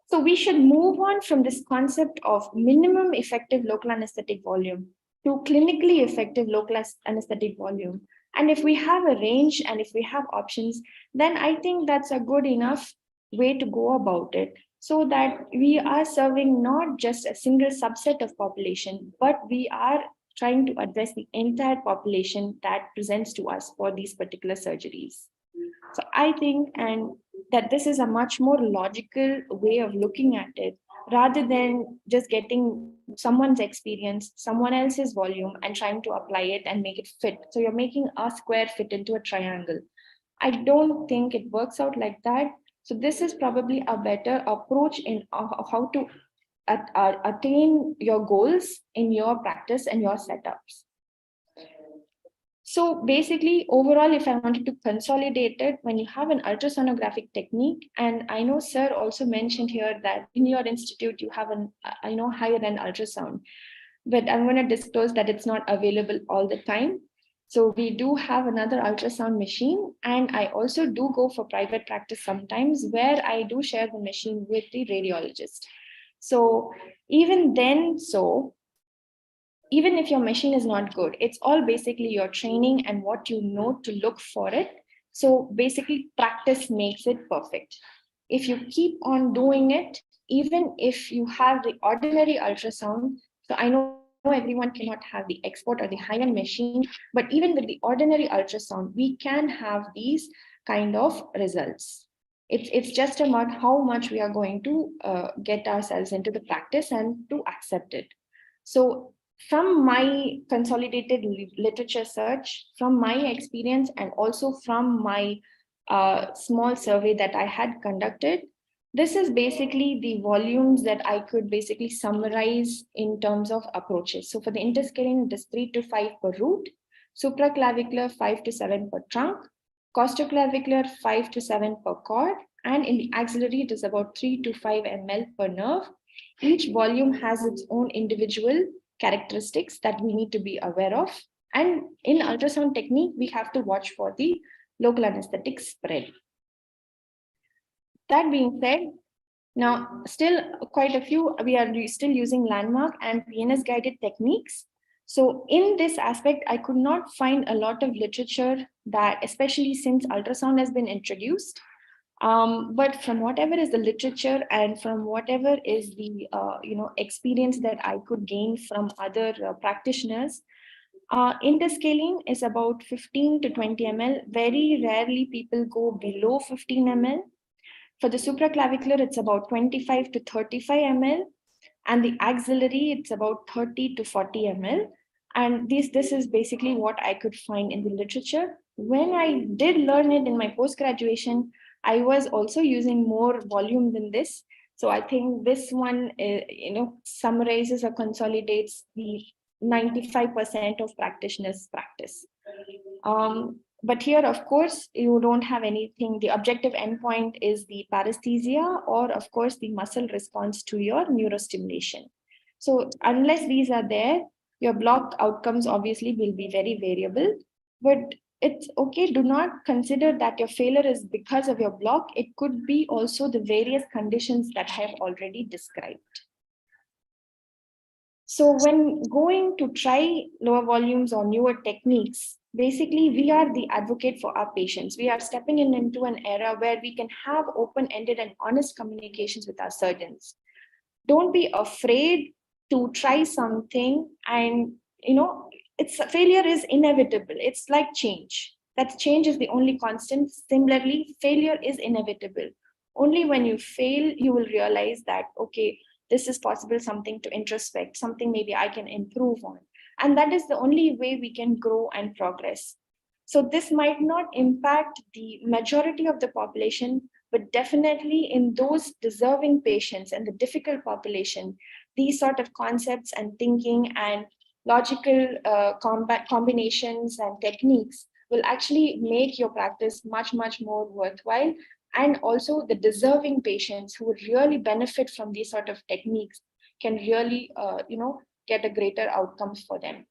So we should move on from this concept of minimum effective local anesthetic volume to clinically effective local anesthetic volume. And if we have a range and if we have options, then I think that's a good enough way to go about it so that we are serving not just a single subset of population, but we are trying to address the entire population that presents to us for these particular surgeries. So I think that this is a much more logical way of looking at it rather than just getting someone's experience, someone else's volume and trying to apply it and make it fit. So you're making a square fit into a triangle. I don't think it works out like that. So this is probably a better approach in how to attain your goals in your practice and your setups. So basically, overall, if I wanted to consolidate it, when you have an ultrasonographic technique, and I know Sir also mentioned here that in your institute, you have an higher end ultrasound, but I'm going to disclose that it's not available all the time. So we do have another ultrasound machine, and I also do go for private practice sometimes where I do share the machine with the radiologist. So even then, even if your machine is not good, it's all basically your training and what you know to look for it. So basically practice makes it perfect. If you keep on doing it, even if you have the ordinary ultrasound, so I know everyone cannot have the expert or the high-end machine, but even with the ordinary ultrasound, we can have these kind of results. It's just about how much we are going to get ourselves into the practice and to accept it. So from my consolidated literature search, from my experience, and also from my small survey that I had conducted, this is basically the volumes that I could basically summarize in terms of approaches. So for the interscalene, it is 3 to 5 per root, supraclavicular 5 to 7 per trunk, costoclavicular 5 to 7 per cord, and in the axillary, it is about 3 to 5 ml per nerve. Each volume has its own individual characteristics that we need to be aware of. And in ultrasound technique, we have to watch for the local anesthetic spread. That being said, now still quite a few, we are still using landmark and PNS guided techniques. So in this aspect, I could not find a lot of literature that, especially since ultrasound has been introduced. But from whatever is the literature and from whatever is the experience that I could gain from other practitioners, interscaling is about 15 to 20 ml. Very rarely people go below 15 ml. For the supraclavicular, it's about 25 to 35 ml. And the axillary, it's about 30 to 40 ml. And this is basically what I could find in the literature. When I did learn it in my post-graduation, I was also using more volume than this. So I think this one, summarizes or consolidates the 95% of practitioners' practice. But here, of course, you don't have anything. The objective endpoint is the paresthesia or, of course, the muscle response to your neurostimulation. So unless these are there, your block outcomes obviously will be very variable. But it's okay. Do not consider that your failure is because of your block. It could be also the various conditions that I have already described. So when going to try lower volumes or newer techniques, basically we are the advocate for our patients. We are stepping into an era where we can have open-ended and honest communications with our surgeons. Don't be afraid to try something, and failure is inevitable. It's like change. That change is the only constant. Similarly, failure is inevitable. Only when you fail, you will realize that, okay, this is possible, something to introspect, something maybe I can improve on. And that is the only way we can grow and progress. So this might not impact the majority of the population, but definitely in those deserving patients and the difficult population, these sort of concepts and thinking and logical combinations and techniques will actually make your practice much, much more worthwhile. And also the deserving patients who would really benefit from these sort of techniques can really, get a greater outcomes for them.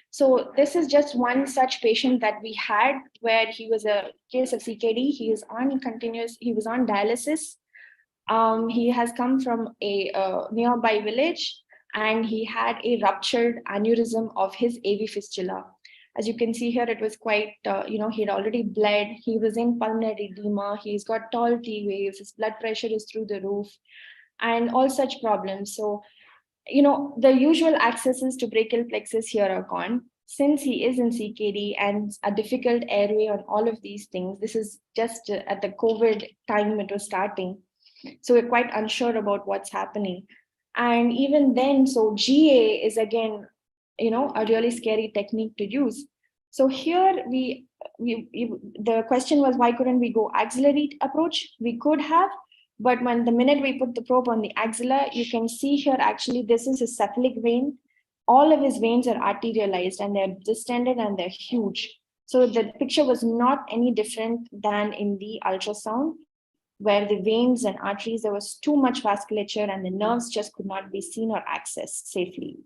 So this is just one such patient that we had where he was a case of CKD. He was on dialysis. He has come from a nearby village, and he had a ruptured aneurysm of his AV fistula. As you can see here, it was quite, he'd already bled. He was in pulmonary edema. He's got tall T waves. His blood pressure is through the roof and all such problems. So, the usual accesses to brachial plexus here are gone. Since he is in CKD and a difficult airway on all of these things, this is just at the COVID time it was starting. So we're quite unsure about what's happening. And even then, so GA is again, a really scary technique to use. So here the question was, why couldn't we go axillary approach? We could have, but when the minute we put the probe on the axilla, you can see here, actually, this is a cephalic vein. All of his veins are arterialized and they're distended and they're huge. So the picture was not any different than in the ultrasound, where the veins and arteries, there was too much vasculature and the nerves just could not be seen or accessed safely.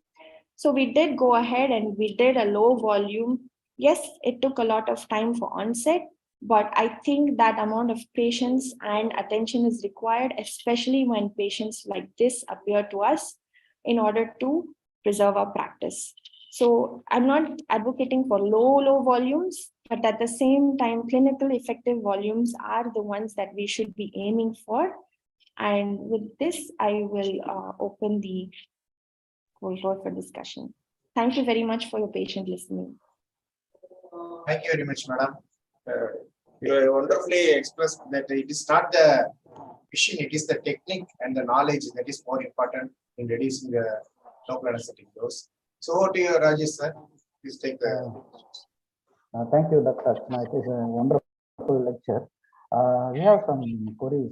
So we did go ahead and we did a low volume. Yes, it took a lot of time for onset, but I think that amount of patience and attention is required, especially when patients like this appear to us, in order to preserve our practice. So I'm not advocating for low volumes, but at the same time, clinical effective volumes are the ones that we should be aiming for. And with this, I will open the floor for discussion. Thank you very much for your patient listening. Thank you very much, madam. You have wonderfully expressed that it is not the machine, it is the technique and the knowledge that is more important in reducing the local anesthetic dose. So over to you, Rajesh sir. Please take the. Thank you, Dr. Archana. It is a wonderful lecture. We have some queries.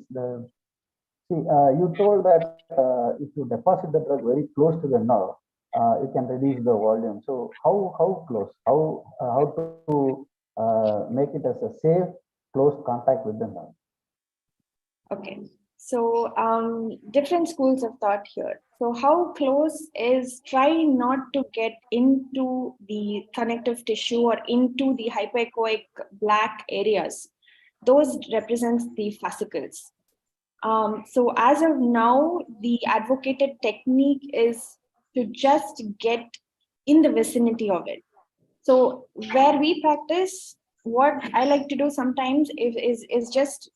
You told that if you deposit the drug very close to the nerve, you can reduce the volume. So how close? How to make it as a safe, close contact with the nerve? Okay. So different schools of thought here. So how close is, try not to get into the connective tissue or into the hypoechoic black areas. those represents the fascicles. So as of now, the advocated technique is to just get in the vicinity of it. So where we practice, what I like to do sometimes is just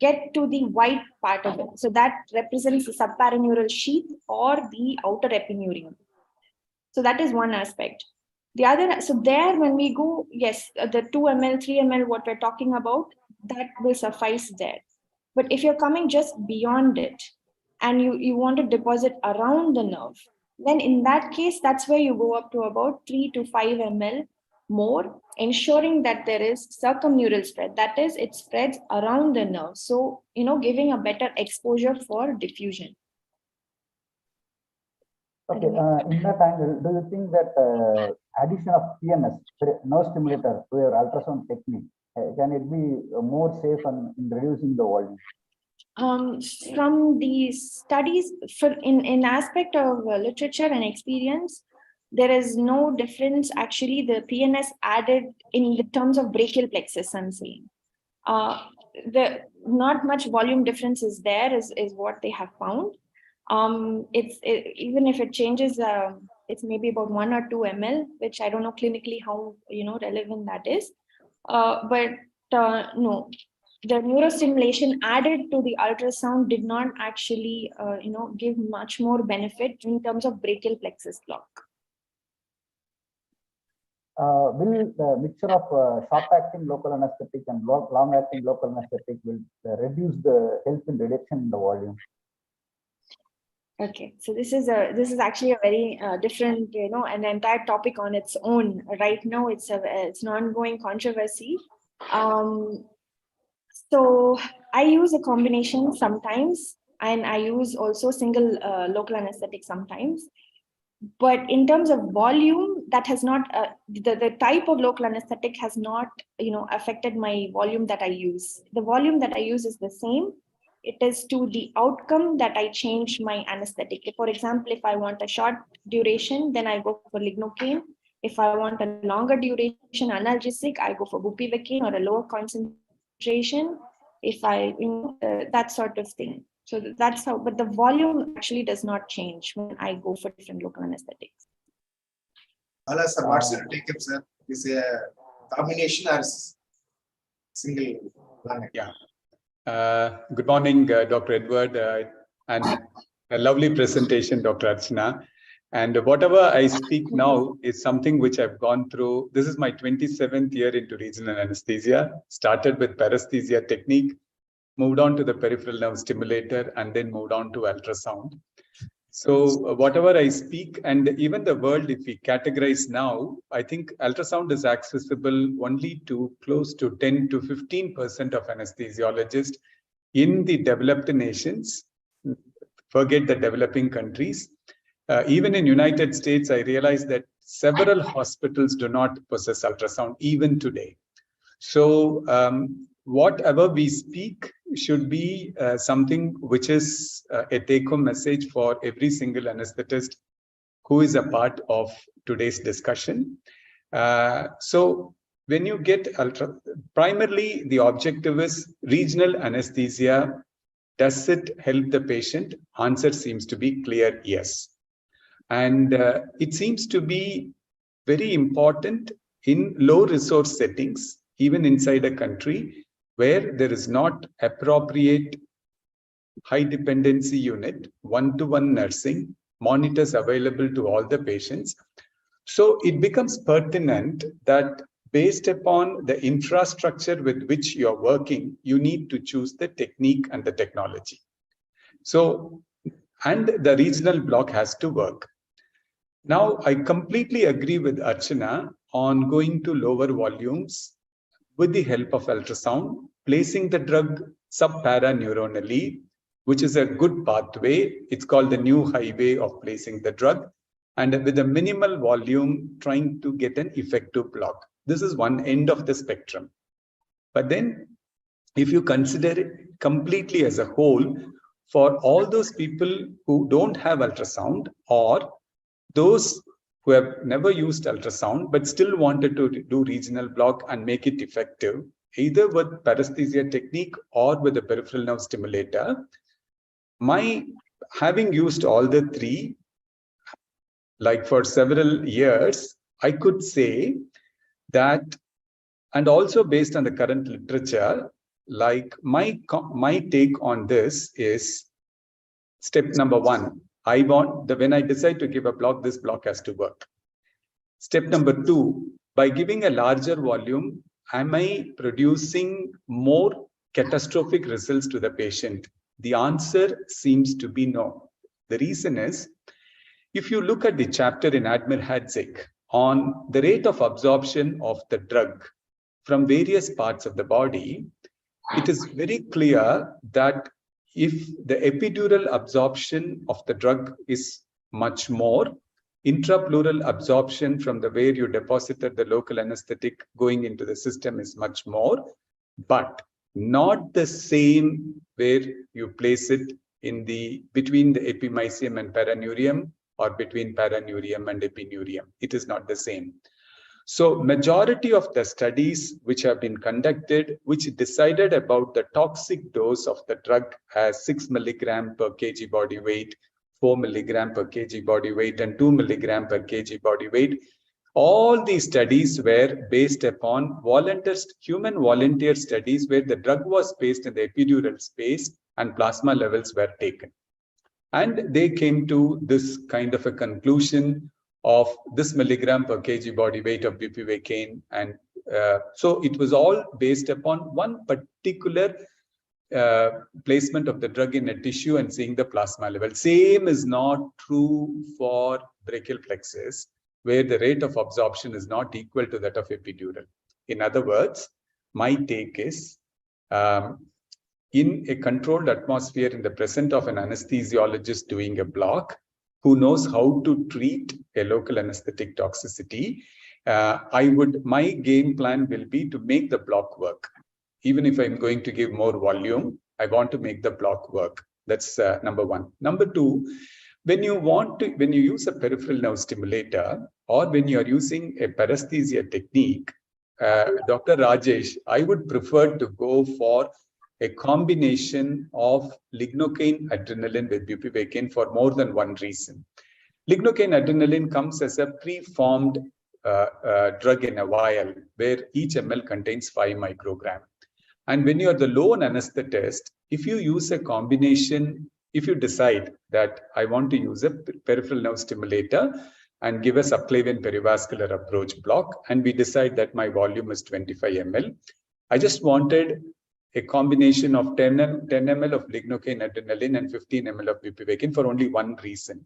get to the white part of it. So that represents the subparaneural sheath or the outer epineurium. So that is one aspect. The other, so there when we go, yes, the 2 ml, 3 ml, what we're talking about, that will suffice there. But if you're coming just beyond it and you want to deposit around the nerve, then in that case, that's where you go up to about 3 to 5 ml more, ensuring that there is circumneural spread. That is, it spreads around the nerve. So, giving a better exposure for diffusion. Okay, in that angle, do you think that addition of PNS, nerve stimulator, to your ultrasound technique, can it be more safe in reducing the volume? From the studies, in aspect of literature and experience, there is no difference. Actually, the PNS added in the terms of brachial plexus, I'm saying. The not much volume difference is there, is what they have found. Even if it changes, it's maybe about 1 or 2 ml, which I don't know clinically how relevant that is. But no, the neurostimulation added to the ultrasound did not actually give much more benefit in terms of brachial plexus block. Will the mixture of short-acting local anesthetic and long-acting local anesthetic will reduce the help in reduction in the volume? Okay, so this is actually a very different, an entire topic on its own. Right now, it's an ongoing controversy. So I use a combination sometimes, and I use also single local anesthetic sometimes. But in terms of volume, that has not, the type of local anesthetic has not, affected my volume that I use. The volume that I use is the same. It is to the outcome that I change my anesthetic. For example, if I want a short duration, then I go for lignocaine. If I want a longer duration analgesic, I go for bupivacaine or a lower concentration. If I, that sort of thing. So that's how, but the volume actually does not change when I go for different local anesthetics. Hello, sir. What's your take, sir? Is a combination or single? Yeah. Good morning, Dr. Edward, and a lovely presentation, Dr. Archana. And whatever I speak now is something which I've gone through. This is my 27th year into regional anesthesia. Started with paresthesia technique, moved on to the peripheral nerve stimulator, and then moved on to ultrasound. So whatever I speak, and even the world, if we categorize now, I think ultrasound is accessible only to close to 10 to 15% of anesthesiologists in the developed nations. Forget the developing countries. Even in United States, I realized that several hospitals do not possess ultrasound even today. So whatever we speak should be something which is a take-home message for every single anesthetist who is a part of today's discussion. So when you get primarily the objective is regional anesthesia. Does it help the patient? Answer seems to be clear, yes. And it seems to be very important in low resource settings, even inside a country where there is not appropriate high dependency unit, one-to-one nursing, monitors available to all the patients. So it becomes pertinent that based upon the infrastructure with which you're working, you need to choose the technique and the technology. So, and the regional block has to work. Now, I completely agree with Archana on going to lower volumes with the help of ultrasound, placing the drug subparaneuronally, which is a good pathway. It's called the new highway of placing the drug, and with a minimal volume, trying to get an effective block. This is one end of the spectrum. But then, if you consider it completely as a whole, for all those people who don't have ultrasound, or those who have never used ultrasound but still wanted to do regional block and make it effective, either with paresthesia technique or with a peripheral nerve stimulator. My having used all the three, like for several years, I could say that, and also based on the current literature, like my take on this is step number one. When I decide to give a block, this block has to work. Step number two, by giving a larger volume, am I producing more catastrophic results to the patient? The answer seems to be no. The reason is, if you look at the chapter in Admir Hadzik on the rate of absorption of the drug from various parts of the body, it is very clear that if the epidural absorption of the drug is much more, intrapleural absorption from the where you deposited the local anesthetic going into the system is much more, but not the same where you place it in the between the epimysium and paraneurium or between paraneurium and epineurium. It is not the same. So majority of the studies which have been conducted, which decided about the toxic dose of the drug as 6 milligram per kg body weight, 4 milligram per kg body weight, and 2 milligram per kg body weight, all these studies were based upon human volunteer studies where the drug was placed in the epidural space and plasma levels were taken. And they came to this kind of a conclusion of this milligram per kg body weight of bupivacaine. And so it was all based upon one particular placement of the drug in a tissue and seeing the plasma level. Same is not true for brachial plexus, where the rate of absorption is not equal to that of epidural. In other words, my take is, in a controlled atmosphere in the presence of an anesthesiologist doing a block, who knows how to treat a local anesthetic toxicity, my game plan will be to make the block work. Even if I'm going to give more volume, I want to make the block work. That's number one. Number two, when you use a peripheral nerve stimulator, or when you are using a paresthesia technique, Dr. Rajesh, I would prefer to go for a combination of lignocaine adrenaline with bupivacaine for more than one reason. Lignocaine adrenaline comes as a preformed drug in a vial where each ml contains 5 microgram. And when you are the lone anesthetist, if you use a combination, if you decide that I want to use a peripheral nerve stimulator and give a subclavian perivascular approach block, and we decide that my volume is 25 ml, I just wanted a combination of 10 ml of lignocaine adrenaline and 15 ml of bupivacaine for only one reason.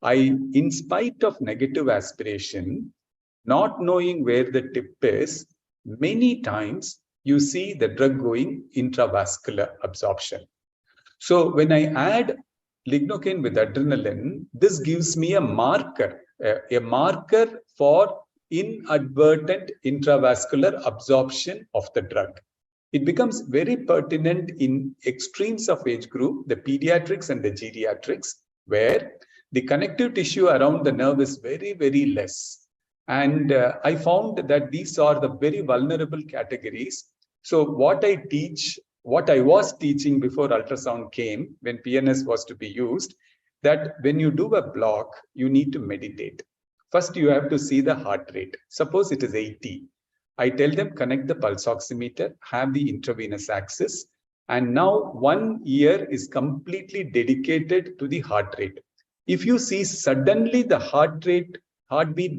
In spite of negative aspiration, not knowing where the tip is, many times you see the drug going intravascular absorption. So when I add lignocaine with adrenaline, this gives me a marker for inadvertent intravascular absorption of the drug. It becomes very pertinent in extremes of age group, the pediatrics and the geriatrics, where the connective tissue around the nerve is very, very less. And I found that these are the very vulnerable categories. So what I was teaching before ultrasound came, when PNS was to be used, that when you do a block, you need to meditate. First, you have to see the heart rate. Suppose it is 80. I tell them connect the pulse oximeter, have the intravenous access, and now 1 ear is completely dedicated to the heart rate. If you see suddenly the heartbeat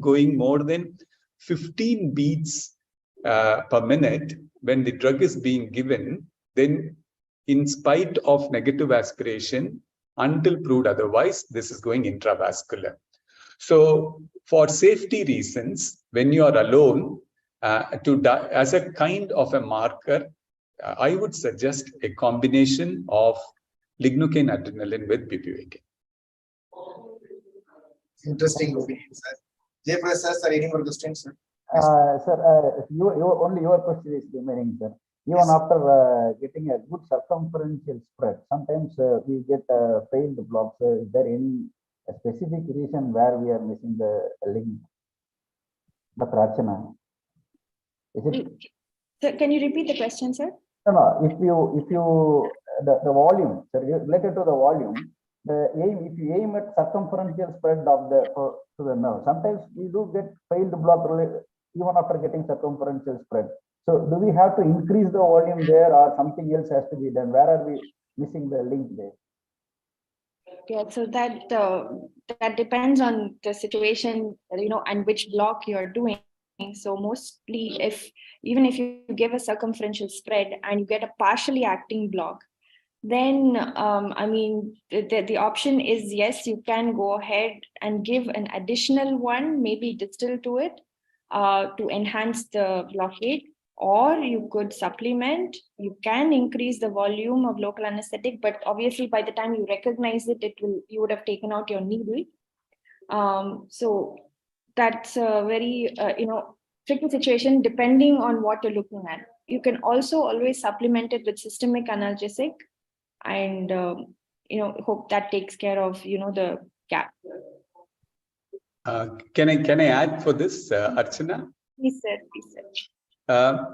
going more than 15 beats per minute when the drug is being given, then in spite of negative aspiration, until proved otherwise, this is going intravascular. So for safety reasons, when you are alone, as a kind of a marker, I would suggest a combination of lignocaine adrenaline with bupivacaine. Interesting opinion, sir. Jayaprakash sir, any more questions, sir? Sir, only your question is remaining, sir. Even after getting a good circumferential spread, sometimes we get failed blocks. Is there any specific reason where we are missing the link? Dr. ARCHANA? Is it? So can you repeat the question, sir? No. The volume, sir, related to the volume, if you aim at circumferential spread of to the nerve, sometimes we do get failed block even after getting circumferential spread. So do we have to increase the volume there, or something else has to be done? Where are we missing the link there? Yeah, so that depends on the situation, and which block you're doing. So mostly, even if you give a circumferential spread and you get a partially acting block, then the option is, yes, you can go ahead and give an additional one, maybe distal to it, to enhance the blockade. Or you could supplement. You can increase the volume of local anesthetic, but obviously by the time you recognize it, you would have taken out your needle. So that's a very tricky situation depending on what you're looking at. You can also always supplement it with systemic analgesic, and hope that takes care of the gap. Can I add for this, Archana? Please, sir.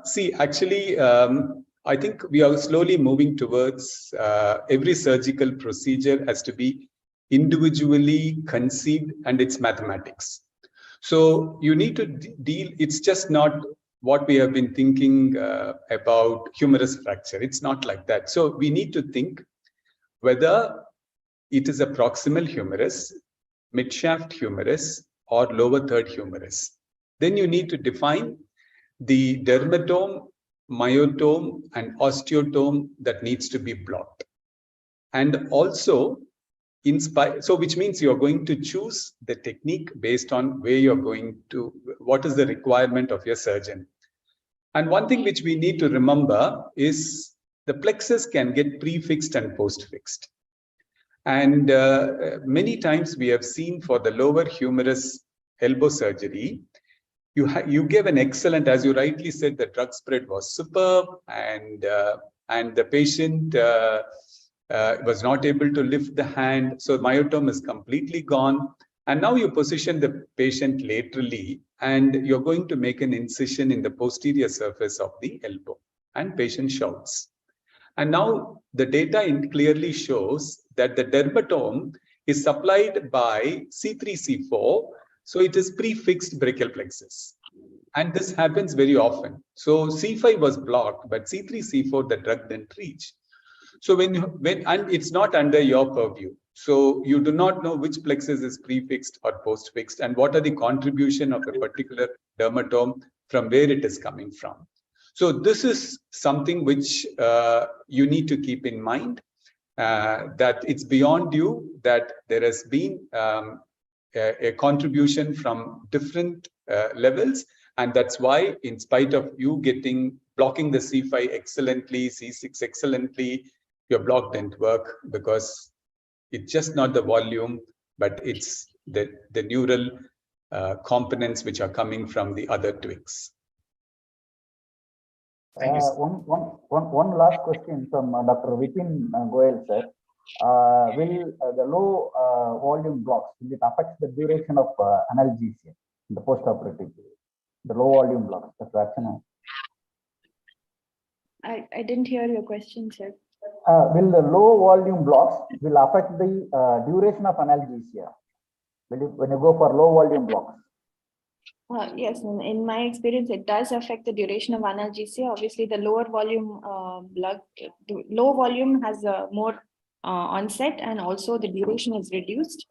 See, actually, I think we are slowly moving towards every surgical procedure has to be individually conceived, and it's mathematics. So you need to deal, it's just not what we have been thinking about humerus fracture. It's not like that. So we need to think whether it is a proximal humerus, midshaft humerus, or lower third humerus. Then you need to define the dermatome, myotome, and osteotome that needs to be blocked. And also, so which means you're going to choose the technique based on where you're going to, what is the requirement of your surgeon. And one thing which we need to remember is the plexus can get prefixed and postfixed. And many times we have seen for the lower humerus elbow surgery, you gave an excellent, as you rightly said, the drug spread was superb, and the patient was not able to lift the hand. So myotome is completely gone. And now you position the patient laterally, and you're going to make an incision in the posterior surface of the elbow, and patient shouts. And now the data clearly shows that the dermatome is supplied by C3-C4. So it is prefixed brachial plexus. And this happens very often. So C5 was blocked, but C3-C4, the drug didn't reach. So and it's not under your purview. So you do not know which plexus is prefixed or postfixed, and what are the contribution of a particular dermatome from where it is coming from. So this is something which you need to keep in mind, that it's beyond you, that there has been a contribution from different levels. And that's why, in spite of you blocking the C5 excellently, C6 excellently, your block didn't work, because it's just not the volume, but it's the neural components which are coming from the other twigs. Thank you, sir. One last question from Dr. Vipin Goyal, sir. Will the low volume blocks, will it affect the duration of analgesia in the postoperative period? The low volume blocks, Dr. ARCHANA. I didn't hear your question, sir. Will the low volume blocks will affect the duration of analgesia when you go for low volume blocks? Yes, in my experience, it does affect the duration of analgesia. Obviously, the lower volume low volume has a more onset, and also the duration is reduced.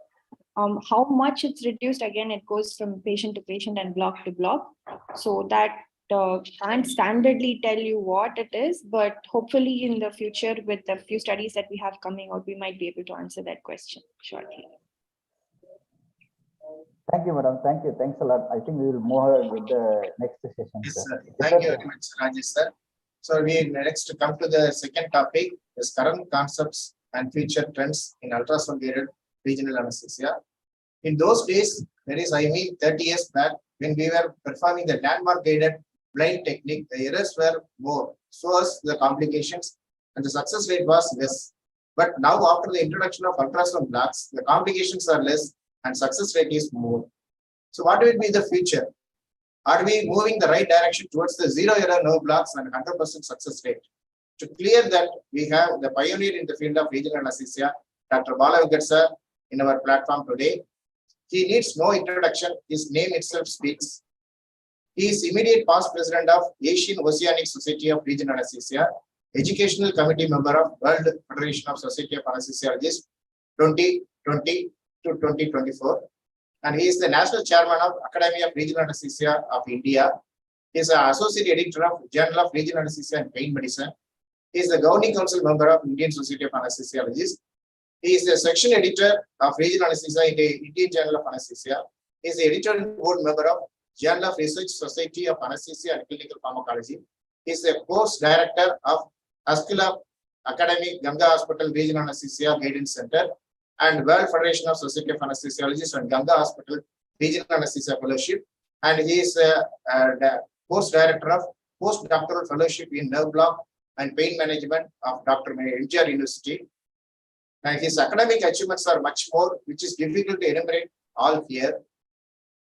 How much it's reduced, again, it goes from patient to patient and block to block. So that can't standardly tell you what it is, but hopefully in the future, with the few studies that we have coming out, we might be able to answer that question shortly. Thank you, madam. Thank you. Thanks a lot. I think we will move ahead with the next session. Yes, sir. sir. Thank you very much, Rajesh, sir. So we next come to the second topic, is current concepts and future trends in ultrasound guided regional anesthesia. In those days, 30 years back, when we were performing the landmark guided blind technique, the errors were more, so was the complications, and the success rate was less. But now, after the introduction of ultrasound blocks, the complications are less and success rate is more. So what will be the future? Are we moving the right direction towards the zero error nerve blocks and 100% success rate? To clear that, we have the pioneer in the field of regional anesthesia, Dr. Balavenkatasubramanian sir, in our platform today. He needs no introduction. His name itself speaks. He is immediate past president of Asian Oceanic Society of Regional Anesthesia, educational committee member of World Federation of Society of Anesthesiologists 2020 to 2024. And he is the national chairman of Academy of Regional Anesthesia of India. He is an associate editor of Journal of Regional Anesthesia and Pain Medicine. He is the governing council member of Indian Society of Anesthesiologists. He is the section editor of Regional Anesthesia in the Indian Journal of Anesthesia. He is the editorial board member of Journal of Research Society of Anesthesia and Clinical Pharmacology. He is the course director of Askila Academy, Ganga Hospital Regional Anesthesia Guidance Center, and World Federation of Society of Anesthesiologists and Ganga Hospital Regional Anesthesia Fellowship. And he is the course director of postdoctoral fellowship in nerve block and pain management of Dr. MGR University. And his academic achievements are much more, which is difficult to enumerate all here.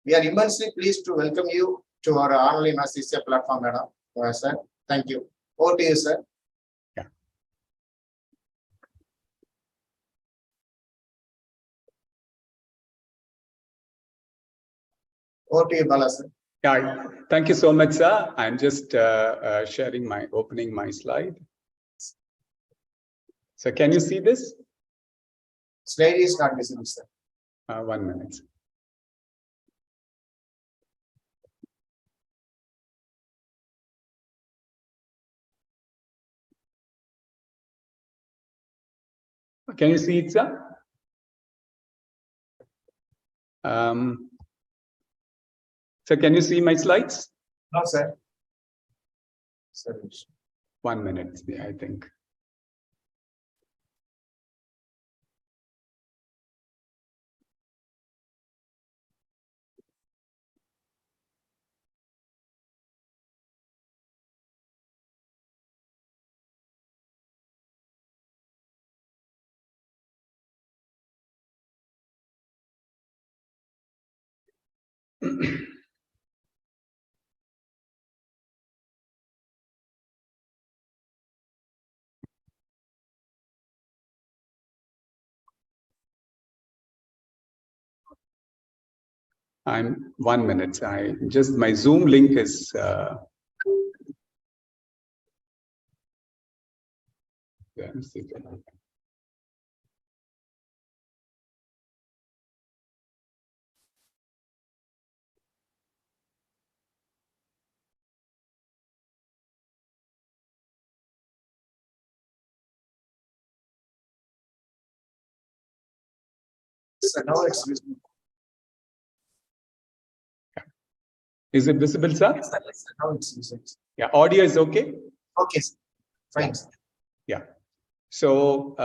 We are immensely pleased to welcome you to our online anesthesia platform, madam. Sir, thank you. Over to you, sir. Yeah. Over to you, Bala, sir. Yeah, thank you so much, sir. I'm just opening my slide. So can you see this? Slide is not visible, sir. 1 minute. Can you see it, sir? So can you see my slides? No, sir. Sir. 1 minute, I think. I'm 1 minute. My Zoom link is So now it's visible. Is it visible, sir? Yes, sir. Now it's visible. Yeah, audio is okay? Okay, sir. Fine, sir. Yeah. So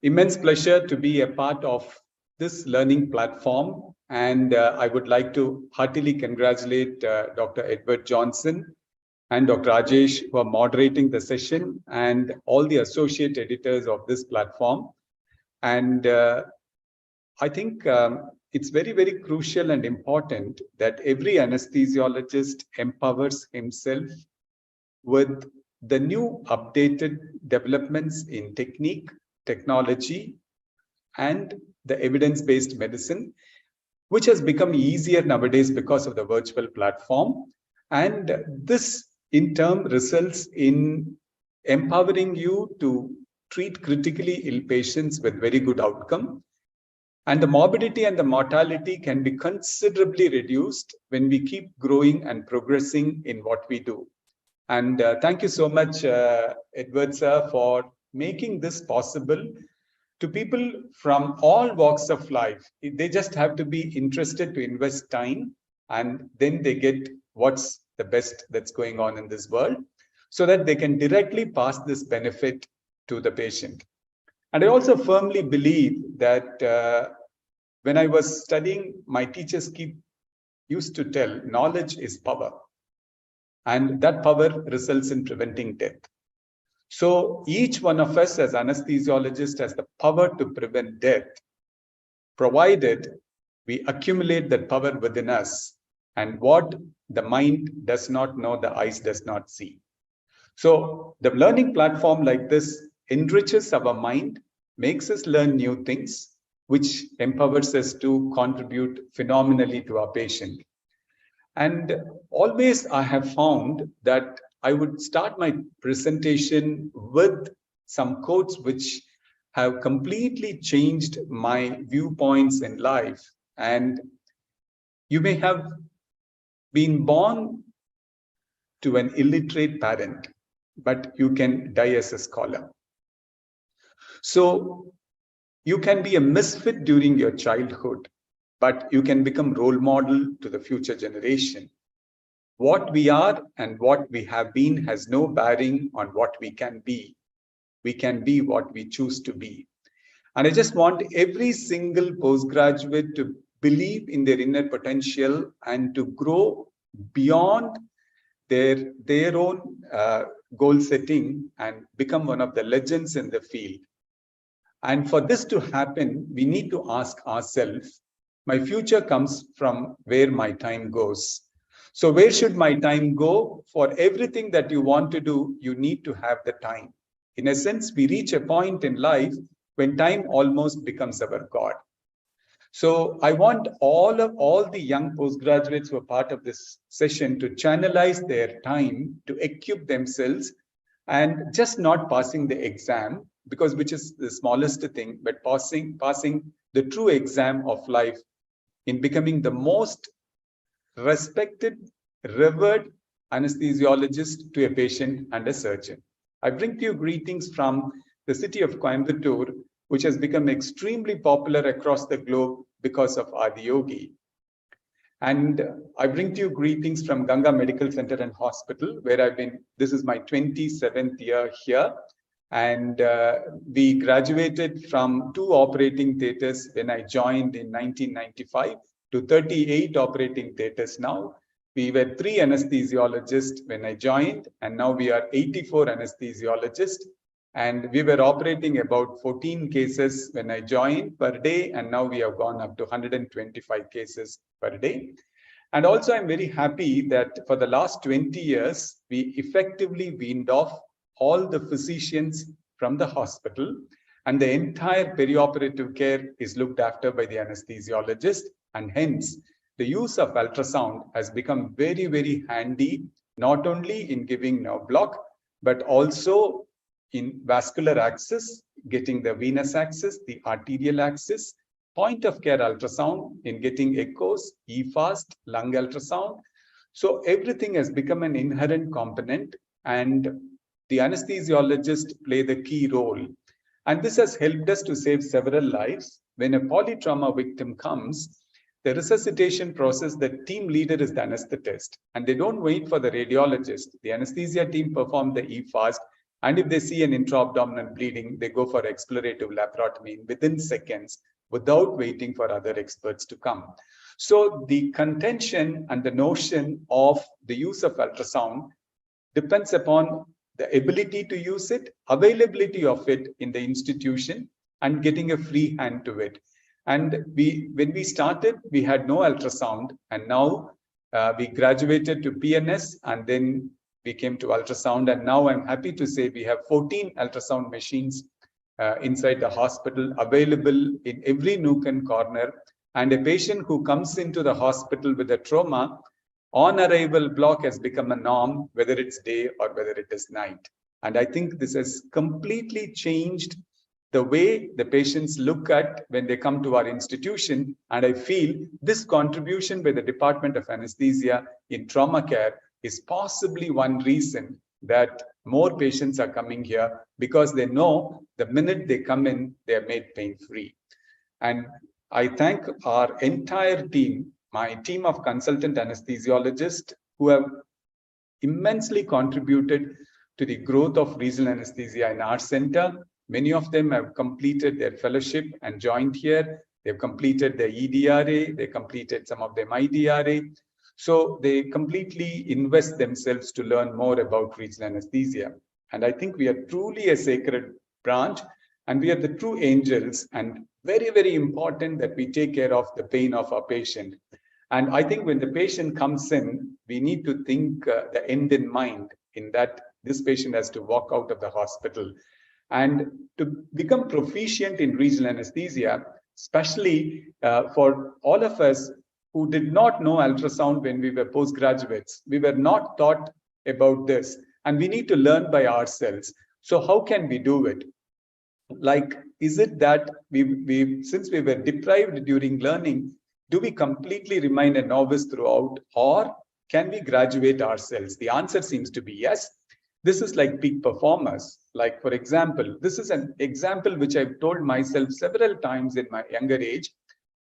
immense pleasure to be a part of this learning platform. And I would like to heartily congratulate Dr. Edward Johnson and Dr. Rajesh for moderating the session and all the associate editors of this platform. And I think it's very, very crucial and important that every anesthesiologist empowers himself with the new updated developments in technique, technology, and the evidence-based medicine, which has become easier nowadays because of the virtual platform. And this in turn results in empowering you to treat critically ill patients with very good outcome. And the morbidity and the mortality can be considerably reduced when we keep growing and progressing in what we do. And thank you so much, Edward sir, for making this possible to people from all walks of life. They just have to be interested to invest time, and then they get what's the best that's going on in this world, so that they can directly pass this benefit to the patient. And I also firmly believe that when I was studying, my teachers used to tell, knowledge is power. And that power results in preventing death. So each one of us as anesthesiologists has the power to prevent death, provided we accumulate that power within us and what the mind does not know, the eyes does not see. So the learning platform like this enriches our mind, makes us learn new things, which empowers us to contribute phenomenally to our patient. And always I have found that I would start my presentation with some quotes which have completely changed my viewpoints in life. And you may have been born to an illiterate parent, but you can die as a scholar. So you can be a misfit during your childhood, but you can become role model to the future generation. What we are and what we have been has no bearing on what we can be. We can be what we choose to be. And I just want every single postgraduate to believe in their inner potential and to grow beyond their own goal setting and become one of the legends in the field. And for this to happen, we need to ask ourselves, my future comes from where my time goes. So where should my time go? For everything that you want to do, you need to have the time. In a sense, we reach a point in life when time almost becomes our God. So I want all the young postgraduates who are part of this session to channelize their time to equip themselves and just not passing the exam, because which is the smallest thing, but passing the true exam of life in becoming the most respected, revered anesthesiologist to a patient and a surgeon. I bring to you greetings from the city of Coimbatore, which has become extremely popular across the globe because of Adiyogi. And I bring to you greetings from Ganga Medical Center and Hospital, where I've been, this is my 27th year here. And we graduated from 2 operating theaters when I joined in 1995 to 38 operating theaters now. We were 3 anesthesiologists when I joined, and now we are 84 anesthesiologists. And we were operating about 14 cases when I joined per day, and now we have gone up to 125 cases per day. And also, I'm very happy that for the last 20 years, we effectively weaned off all the physicians from the hospital, and the entire perioperative care is looked after by the anesthesiologist. And hence, the use of ultrasound has become very, very handy, not only in giving nerve block, but also in vascular access, getting the venous access, the arterial access, point of care ultrasound in getting echoes, EFAST, lung ultrasound. So everything has become an inherent component, and the anesthesiologists play the key role. And this has helped us to save several lives. When a polytrauma victim comes, the resuscitation process, the team leader is the anesthetist, and they don't wait for the radiologist. The anesthesia team perform the EFAST, and if they see an intra-abdominal bleeding, they go for explorative laparotomy within seconds without waiting for other experts to come. So the contention and the notion of the use of ultrasound depends upon the ability to use it, availability of it in the institution, and getting a free hand to it. And when we started, we had no ultrasound, and now we graduated to PNS, and then we came to ultrasound. And now I'm happy to say we have 14 ultrasound machines inside the hospital available in every nook and corner. And a patient who comes into the hospital with a trauma, on arrival block has become a norm, whether it's day or whether it is night. And I think this has completely changed the way the patients look at when they come to our institution. And I feel this contribution by the Department of Anesthesia in trauma care is possibly one reason that more patients are coming here, because they know the minute they come in, they are made pain-free. And I thank our entire team, my team of consultant anesthesiologists, who have immensely contributed to the growth of regional anesthesia in our center. Many of them have completed their fellowship and joined here. They've completed their EDRA, they completed some of them IDRA. So they completely invest themselves to learn more about regional anesthesia. And I think we are truly a sacred branch, and we are the true angels, and very, very important that we take care of the pain of our patient. And I think when the patient comes in, we need to think the end in mind, in that this patient has to walk out of the hospital. And to become proficient in regional anesthesia, especially for all of us who did not know ultrasound when we were postgraduates, we were not taught about this, and we need to learn by ourselves. So how can we do it? Like, is it that since we were deprived during learning, do we completely remain a novice throughout, or can we graduate ourselves? The answer seems to be yes. This is like peak performers. Like, for example, this is an example which I've told myself several times in my younger age.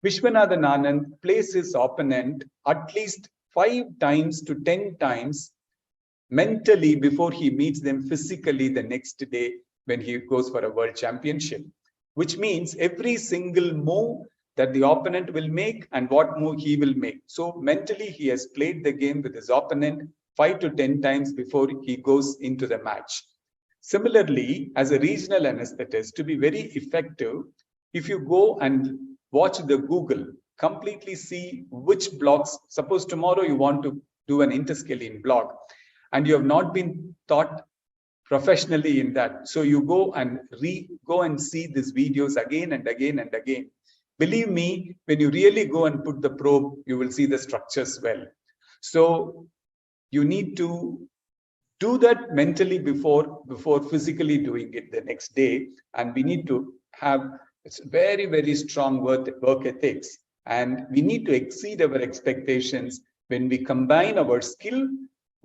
Vishwanathan Anand plays his opponent at least 5 times to 10 times mentally before he meets them physically the next day when he goes for a world championship, which means every single move that the opponent will make and what move he will make. So mentally, he has played the game with his opponent 5 to 10 times before he goes into the match. Similarly, as a regional anesthetist, to be very effective, if you go and watch the Google, completely see which blocks, suppose tomorrow you want to do an interscalene block and you have not been taught professionally in that. So you go and see these videos again and again and again. Believe me, when you really go and put the probe, you will see the structures well. So you need to do that mentally before physically doing it the next day. And we need to have very, very strong work ethics. And we need to exceed our expectations when we combine our skill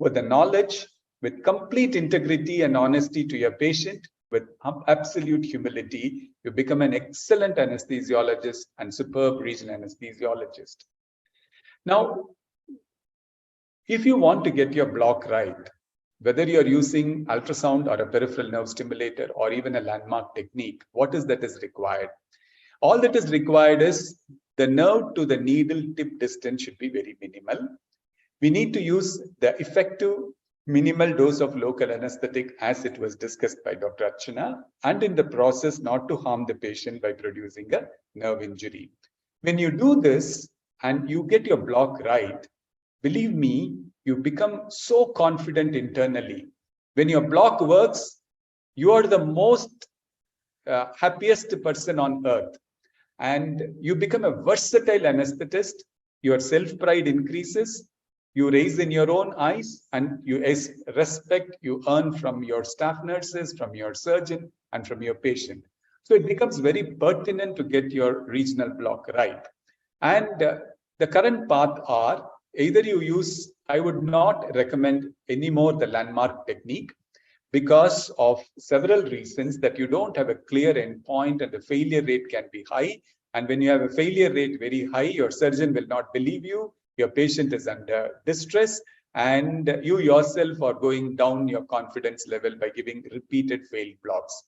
with the knowledge, with complete integrity and honesty to your patient, with absolute humility. You become an excellent anesthesiologist and superb regional anesthesiologist. Now, if you want to get your block right, whether you're using ultrasound or a peripheral nerve stimulator or even a landmark technique, what is that is required? All that is required is the nerve to the needle tip distance should be very minimal. We need to use the effective minimal dose of local anesthetic as it was discussed by Dr. ARCHANA, and in the process not to harm the patient by producing a nerve injury. When you do this and you get your block right, believe me, you become so confident internally. When your block works, you are the most happiest person on earth. And you become a versatile anesthetist. Your self-pride increases. You raise in your own eyes, and you respect you earn from your staff nurses, from your surgeon, and from your patient. So it becomes very pertinent to get your regional block right. And the current path are either you use, I would not recommend anymore the landmark technique because of several reasons, that you don't have a clear endpoint and the failure rate can be high. And when you have a failure rate very high, your surgeon will not believe you. Your patient is under distress, and you yourself are going down your confidence level by giving repeated failed blocks.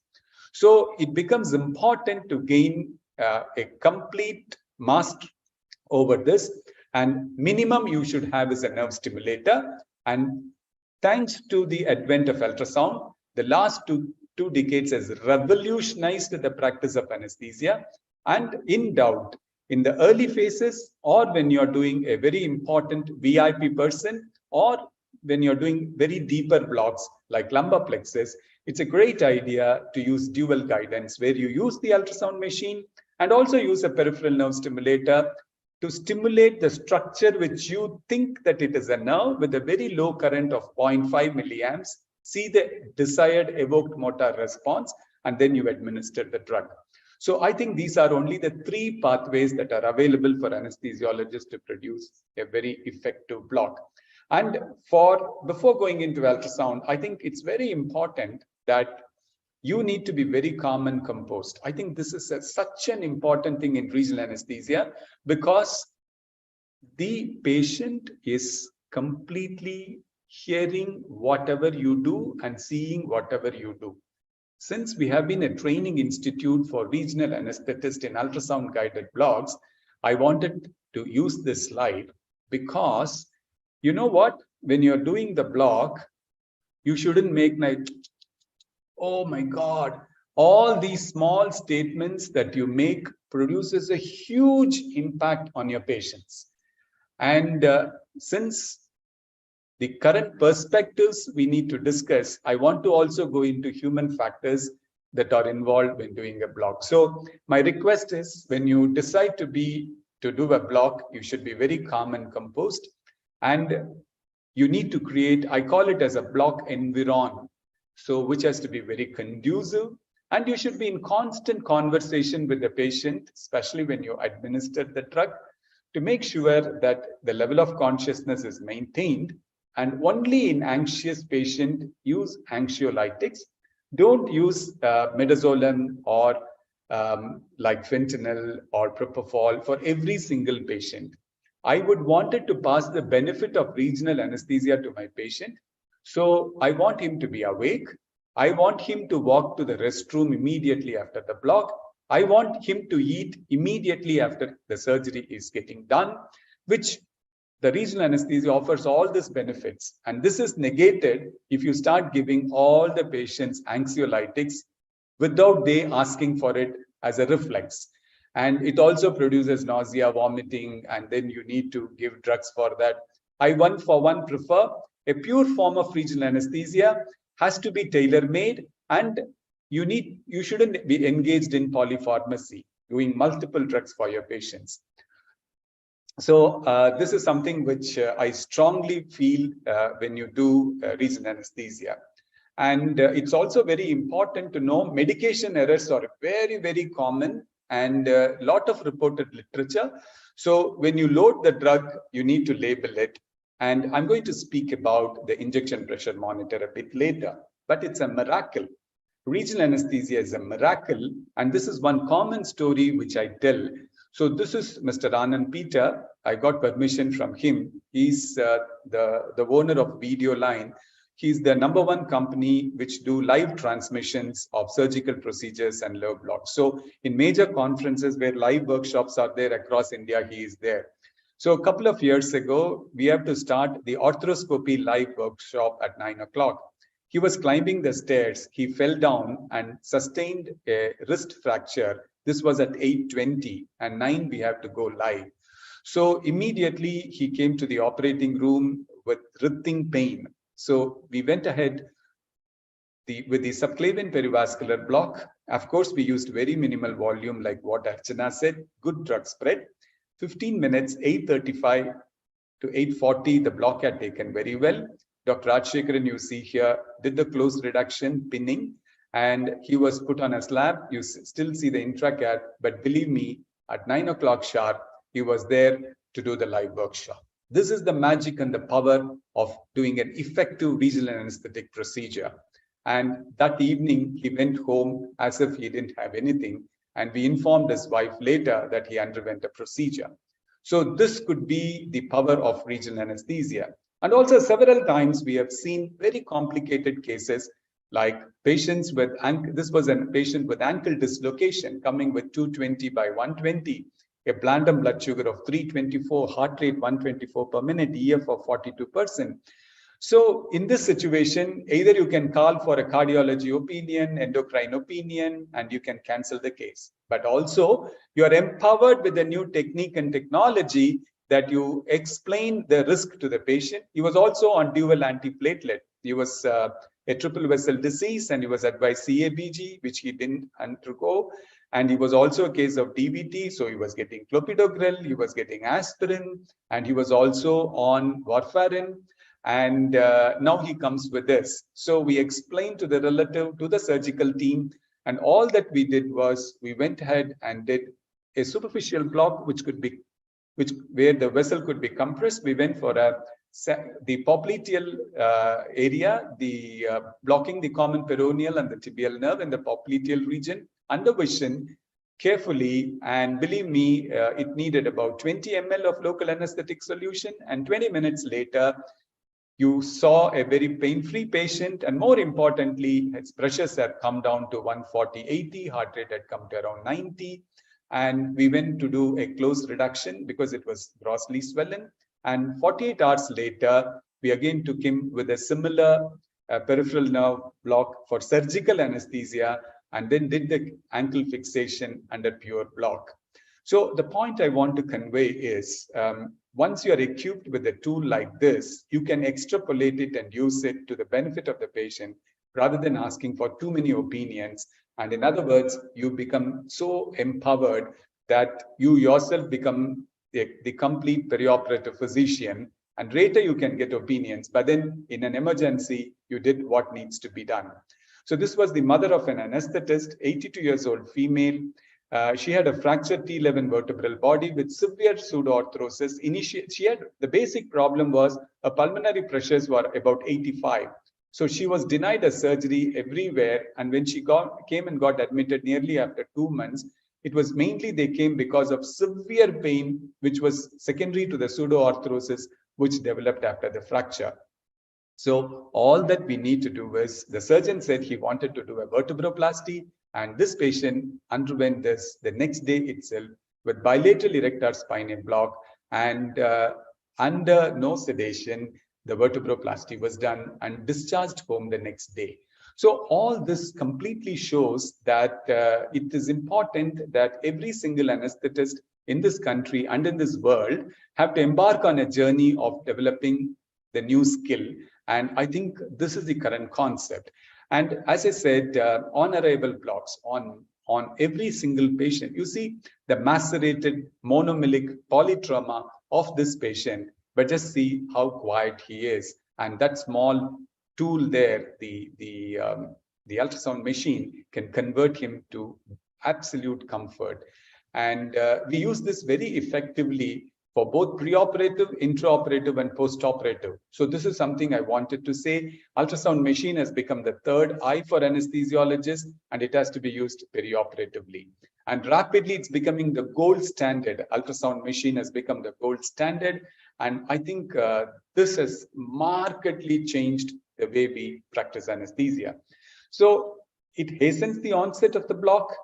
So it becomes important to gain a complete mastery over this, and minimum you should have is a nerve stimulator. And thanks to the advent of ultrasound, the last two decades has revolutionized the practice of anesthesia. And in doubt, in the early phases, or when you're doing a very important VIP person, or when you're doing very deeper blocks like lumbar plexus, it's a great idea to use dual guidance, where you use the ultrasound machine and also use a peripheral nerve stimulator to stimulate the structure which you think that it is a nerve with a very low current of 0.5 milliamps, see the desired evoked motor response, and then you administer the drug. So I think these are only the 3 pathways that are available for anesthesiologists to produce a very effective block. And before going into ultrasound, I think it's very important that you need to be very calm and composed. I think this is such an important thing in regional anesthesia, because the patient is completely hearing whatever you do and seeing whatever you do. Since we have been a training institute for regional anesthetists in ultrasound guided blocks, I wanted to use this slide because, you know what, when you're doing the block, you shouldn't make like, oh my God, all these small statements that you make produces a huge impact on your patients. And since the current perspectives we need to discuss, I want to also go into human factors that are involved when doing a block. So my request is, when you decide to do a block, you should be very calm and composed, and you need to create, I call it as a block environment, so which has to be very conducive, and you should be in constant conversation with the patient, especially when you administer the drug, to make sure that the level of consciousness is maintained. And only in anxious patient use anxiolytics. Don't use midazolam or like fentanyl or propofol for every single patient. I would wanted to pass the benefit of regional anesthesia to my patient. So I want him to be awake. I want him to walk to the restroom immediately after the block. I want him to eat immediately after the surgery is getting done, which the regional anesthesia offers all these benefits. And this is negated if you start giving all the patients anxiolytics without they asking for it as a reflex. And it also produces nausea, vomiting, and then you need to give drugs for that. I one for one prefer a pure form of regional anesthesia, has to be tailor-made, and you shouldn't be engaged in polypharmacy, doing multiple drugs for your patients. So this is something which I strongly feel when you do regional anesthesia. And it's also very important to know medication errors are very, very common, and a lot of reported literature. So when you load the drug, you need to label it. And I'm going to speak about the injection pressure monitor a bit later, but it's a miracle. Regional anesthesia is a miracle. And this is one common story which I tell. So this is Mr. Anand Peter. I got permission from him. He's the owner of Video Line. He's the #1 company which do live transmissions of surgical procedures and nerve blocks. So in major conferences where live workshops are there across India, he is there. So a couple of years ago, we have to start the arthroscopy live workshop at 9 o'clock. He was climbing the stairs. He fell down and sustained a wrist fracture. This was at 8:20, and 9 we have to go live. So immediately he came to the operating room with writhing pain. So we went ahead with the subclavian perivascular block. Of course, we used very minimal volume, like what ARCHANA said, good drug spread. 15 minutes, 8:35 to 8:40, the block had taken very well. Dr. Rajshekharan, you see here, did the close reduction, pinning, and he was put on a slab. You still see the intracat, but believe me, at 9 o'clock sharp, he was there to do the live workshop. This is the magic and the power of doing an effective regional anesthetic procedure. And that evening, he went home as if he didn't have anything. And we informed his wife later that he underwent a procedure. So this could be the power of regional anesthesia. And also several times we have seen very complicated cases like patients with, this was a patient with ankle dislocation coming with 220 by 120, a Blandum blood sugar of 324, heart rate 124 per minute, EF of 42%. So in this situation, either you can call for a cardiology opinion, endocrine opinion, and you can cancel the case. But also you are empowered with a new technique and technology that you explain the risk to the patient. He was also on dual antiplatelet. He was a triple vessel disease, and he was advised CABG, which he didn't undergo. And he was also a case of DVT. So he was getting clopidogrel, he was getting aspirin, and he was also on warfarin. And now he comes with this. So we explained to the relative, to the surgical team, and all that we did was we went ahead and did a superficial block, where the vessel could be compressed. We went for the popliteal area, blocking the common peroneal and the tibial nerve in the popliteal region under vision carefully. And believe me, it needed about 20 ml of local anesthetic solution. And 20 minutes later, you saw a very pain-free patient, and more importantly, his pressures had come down to 140/80, heart rate had come to around 90, and we went to do a close reduction because it was grossly swollen. And 48 hours later, we again took him with a similar peripheral nerve block for surgical anesthesia, and then did the ankle fixation under pure block. So the point I want to convey is, once you are equipped with a tool like this, you can extrapolate it and use it to the benefit of the patient rather than asking for too many opinions. And in other words, you become so empowered that you yourself become the complete perioperative physician, and later you can get opinions, but then in an emergency, you did what needs to be done. So this was the mother of an anesthetist, 82 years old female. She had a fractured T11 vertebral body with severe pseudoarthrosis. The basic problem was her pulmonary pressures were about 85. So she was denied a surgery everywhere. And when she came and got admitted nearly after 2 months, it was mainly they came because of severe pain, which was secondary to the pseudoarthrosis, which developed after the fracture. So all that we need to do is, the surgeon said he wanted to do a vertebroplasty, and this patient underwent this the next day itself with bilateral erector spinal block, and under no sedation, the vertebroplasty was done and discharged home the next day. So all this completely shows that it is important that every single anesthetist in this country and in this world have to embark on a journey of developing the new skill. And I think this is the current concept. And as I said, on arrival blocks on every single patient, you see the macerated monomilic polytrauma of this patient, but just see how quiet he is. And that small tool there, the ultrasound machine, can convert him to absolute comfort. And we use this very effectively for both preoperative, intraoperative, and postoperative. So this is something I wanted to say. Ultrasound machine has become the third eye for anesthesiologists, and it has to be used perioperatively. And rapidly, it's becoming the gold standard. Ultrasound machine has become the gold standard. And I think this has markedly changed the way we practice anesthesia. So it hastens the onset of the block.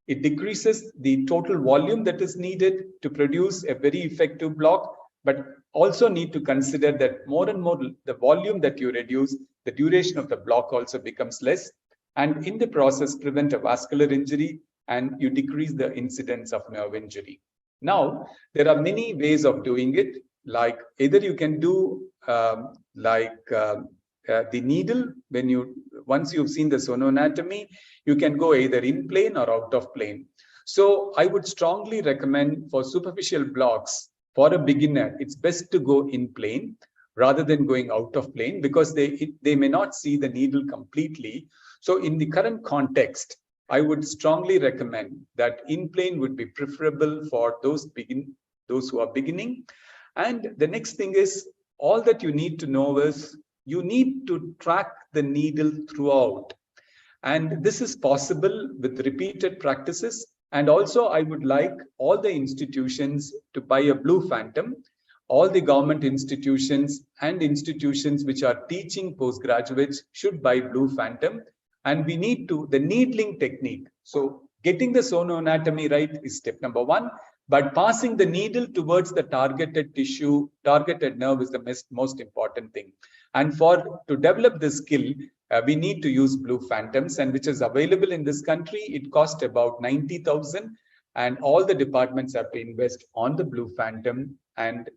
It decreases the total volume that is needed to produce a very effective block, but also need to consider that more and more the volume that you reduce, the duration of the block also becomes less, and in the process prevent a vascular injury, and you decrease the incidence of nerve injury. Now, there are many ways of doing it, like either you can do the needle. Once you've seen the sonoanatomy, you can go either in plane or out of plane. So I would strongly recommend for superficial blocks, for a beginner, it's best to go in plane rather than going out of plane, because they may not see the needle completely. So in the current context, I would strongly recommend that in plane would be preferable for those who are beginning. And the next thing is, all that you need to know is you need to track the needle throughout. And this is possible with repeated practices. And also, I would like all the institutions to buy a Blue Phantom. All the government institutions and institutions which are teaching postgraduates should buy Blue Phantom. And we need to, the needling technique. So getting the sonoanatomy right is step number one. But passing the needle towards the targeted tissue, targeted nerve is the most important thing. And to develop this skill, we need to use Blue Phantoms, and which is available in this country. It costs about 90,000, and all the departments have to invest on the Blue Phantom, and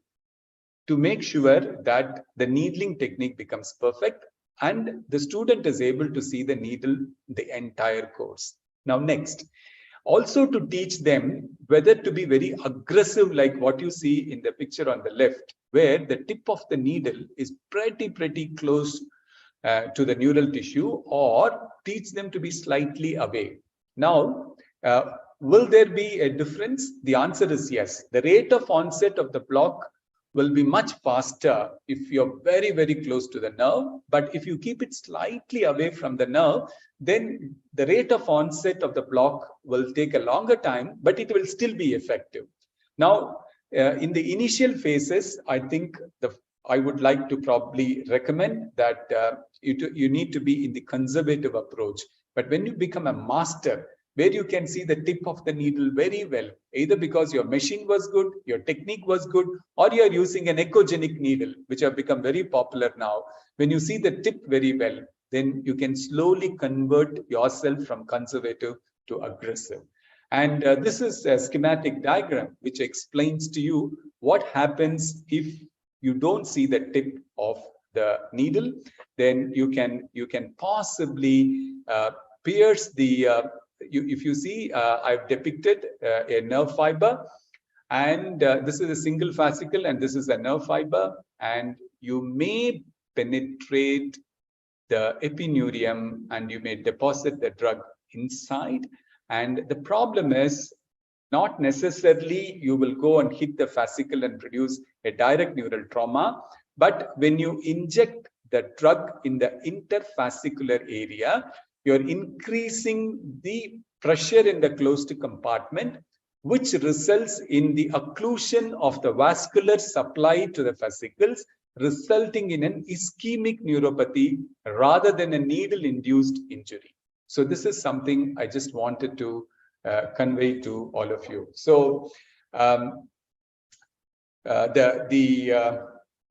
to make sure that the needling technique becomes perfect and the student is able to see the needle the entire course. Now, next, also to teach them whether to be very aggressive, like what you see in the picture on the left, where the tip of the needle is pretty close to the neural tissue, or teach them to be slightly away. Now, will there be a difference? The answer is yes. The rate of onset of the block will be much faster if you're very close to the nerve. But if you keep it slightly away from the nerve, then the rate of onset of the block will take a longer time, but it will still be effective. Now, in the initial phases, I think I would like to probably recommend that you need to be in the conservative approach. But when you become a master, where you can see the tip of the needle very well, either because your machine was good, your technique was good, or you are using an echogenic needle, which have become very popular now. When you see the tip very well, then you can slowly convert yourself from conservative to aggressive. And this is a schematic diagram which explains to you what happens if you don't see the tip of the needle. Then you can possibly pierce the. If you see, I've depicted a nerve fiber, and this is a single fascicle, and this is a nerve fiber, and you may penetrate the epineurium and you may deposit the drug inside. And the problem is not necessarily you will go and hit the fascicle and produce a direct neural trauma, but when you inject the drug in the interfascicular area, you're increasing the pressure in the closed compartment, which results in the occlusion of the vascular supply to the fascicles, resulting in an ischemic neuropathy rather than a needle-induced injury. So this is something I just wanted to convey to all of you. So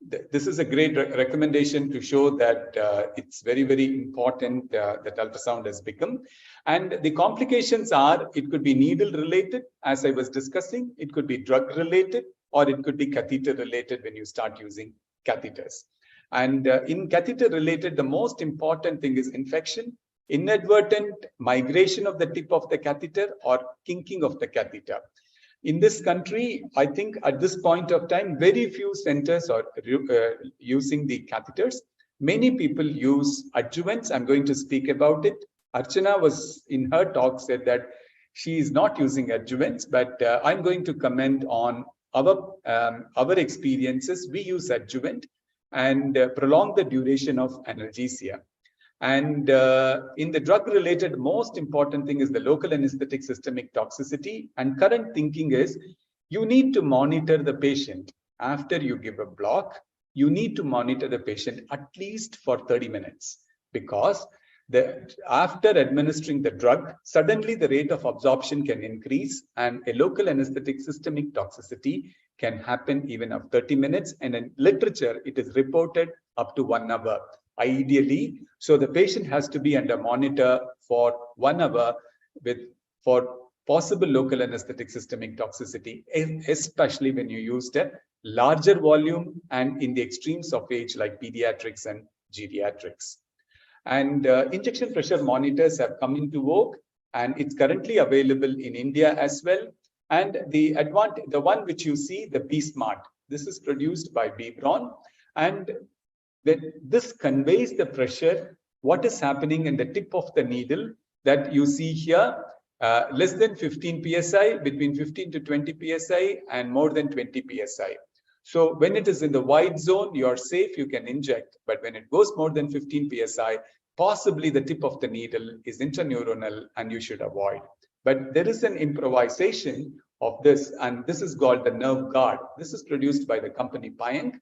this is a great recommendation to show that it's very, very important that ultrasound has become. And the complications are, it could be needle related, as I was discussing, it could be drug related, or it could be catheter related when you start using catheters. And in catheter related, the most important thing is infection, inadvertent migration of the tip of the catheter, or kinking of the catheter. In this country, I think at this point of time, very few centers are using the catheters. Many people use adjuvants. I'm going to speak about it. Archana was in her talk said that she is not using adjuvants, but I'm going to comment on our experiences. We use adjuvant and prolong the duration of analgesia. And in the drug-related, most important thing is the local anesthetic systemic toxicity. And current thinking is you need to monitor the patient. After you give a block, you need to monitor the patient at least for 30 minutes. Because after administering the drug, suddenly the rate of absorption can increase and a local anesthetic systemic toxicity can happen even after 30 minutes. And in literature, it is reported up to 1 hour. Ideally, so the patient has to be under monitor for 1 hour for possible local anesthetic systemic toxicity, especially when you used a larger volume and in the extremes of age like pediatrics and geriatrics. And injection pressure monitors have come into vogue, and it's currently available in India as well. And the one which you see, the B-Smart, this is produced by B-Braun, and when this conveys the pressure, what is happening in the tip of the needle that you see here, less than 15 psi, between 15 to 20 psi, and more than 20 psi. So when it is in the wide zone, you are safe, you can inject. But when it goes more than 15 psi, possibly the tip of the needle is intraneuronal and you should avoid. But there is an improvisation of this, and this is called the nerve guard. This is produced by the company Payang.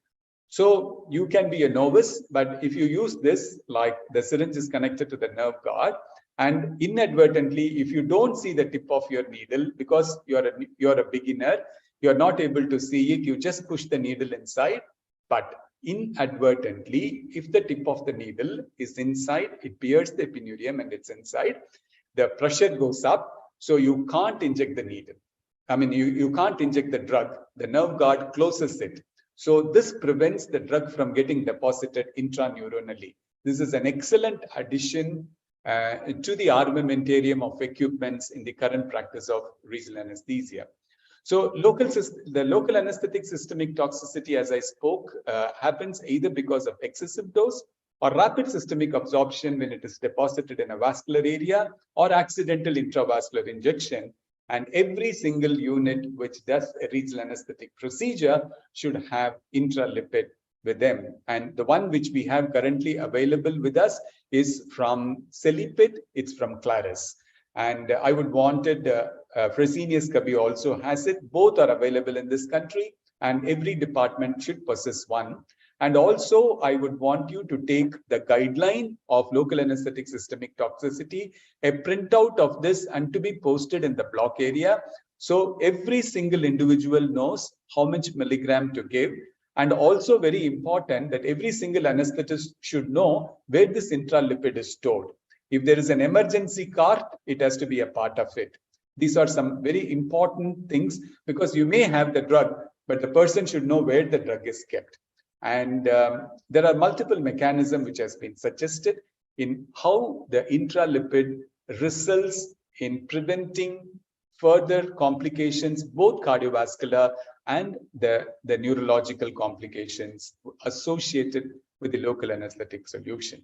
So you can be a novice, but if you use this, like the syringe is connected to the nerve guard, and inadvertently, if you don't see the tip of your needle, because you're a beginner, you're not able to see it, you just push the needle inside. But inadvertently, if the tip of the needle is inside, it pierces the epineurium and it's inside, the pressure goes up, so you can't inject the needle. I mean, you can't inject the drug. The nerve guard closes it. So this prevents the drug from getting deposited intraneuronally. This is an excellent addition to the armamentarium of equipments in the current practice of regional anesthesia. So the local anesthetic systemic toxicity, as I spoke, happens either because of excessive dose or rapid systemic absorption when it is deposited in a vascular area, or accidental intravascular injection. And every single unit which does a regional anesthetic procedure should have intralipid with them. And the one which we have currently available with us is from Celipid, it's from Claris. And I would wanted Fresenius Kabi also has it. Both are available in this country, and every department should possess one. And also, I would want you to take the guideline of local anesthetic systemic toxicity, a printout of this, and to be posted in the block area. So every single individual knows how much milligram to give. And also very important that every single anesthetist should know where this intralipid is stored. If there is an emergency cart, it has to be a part of it. These are some very important things because you may have the drug, but the person should know where the drug is kept. And there are multiple mechanisms which has been suggested in how the intralipid results in preventing further complications, both cardiovascular and the neurological complications associated with the local anesthetic solution.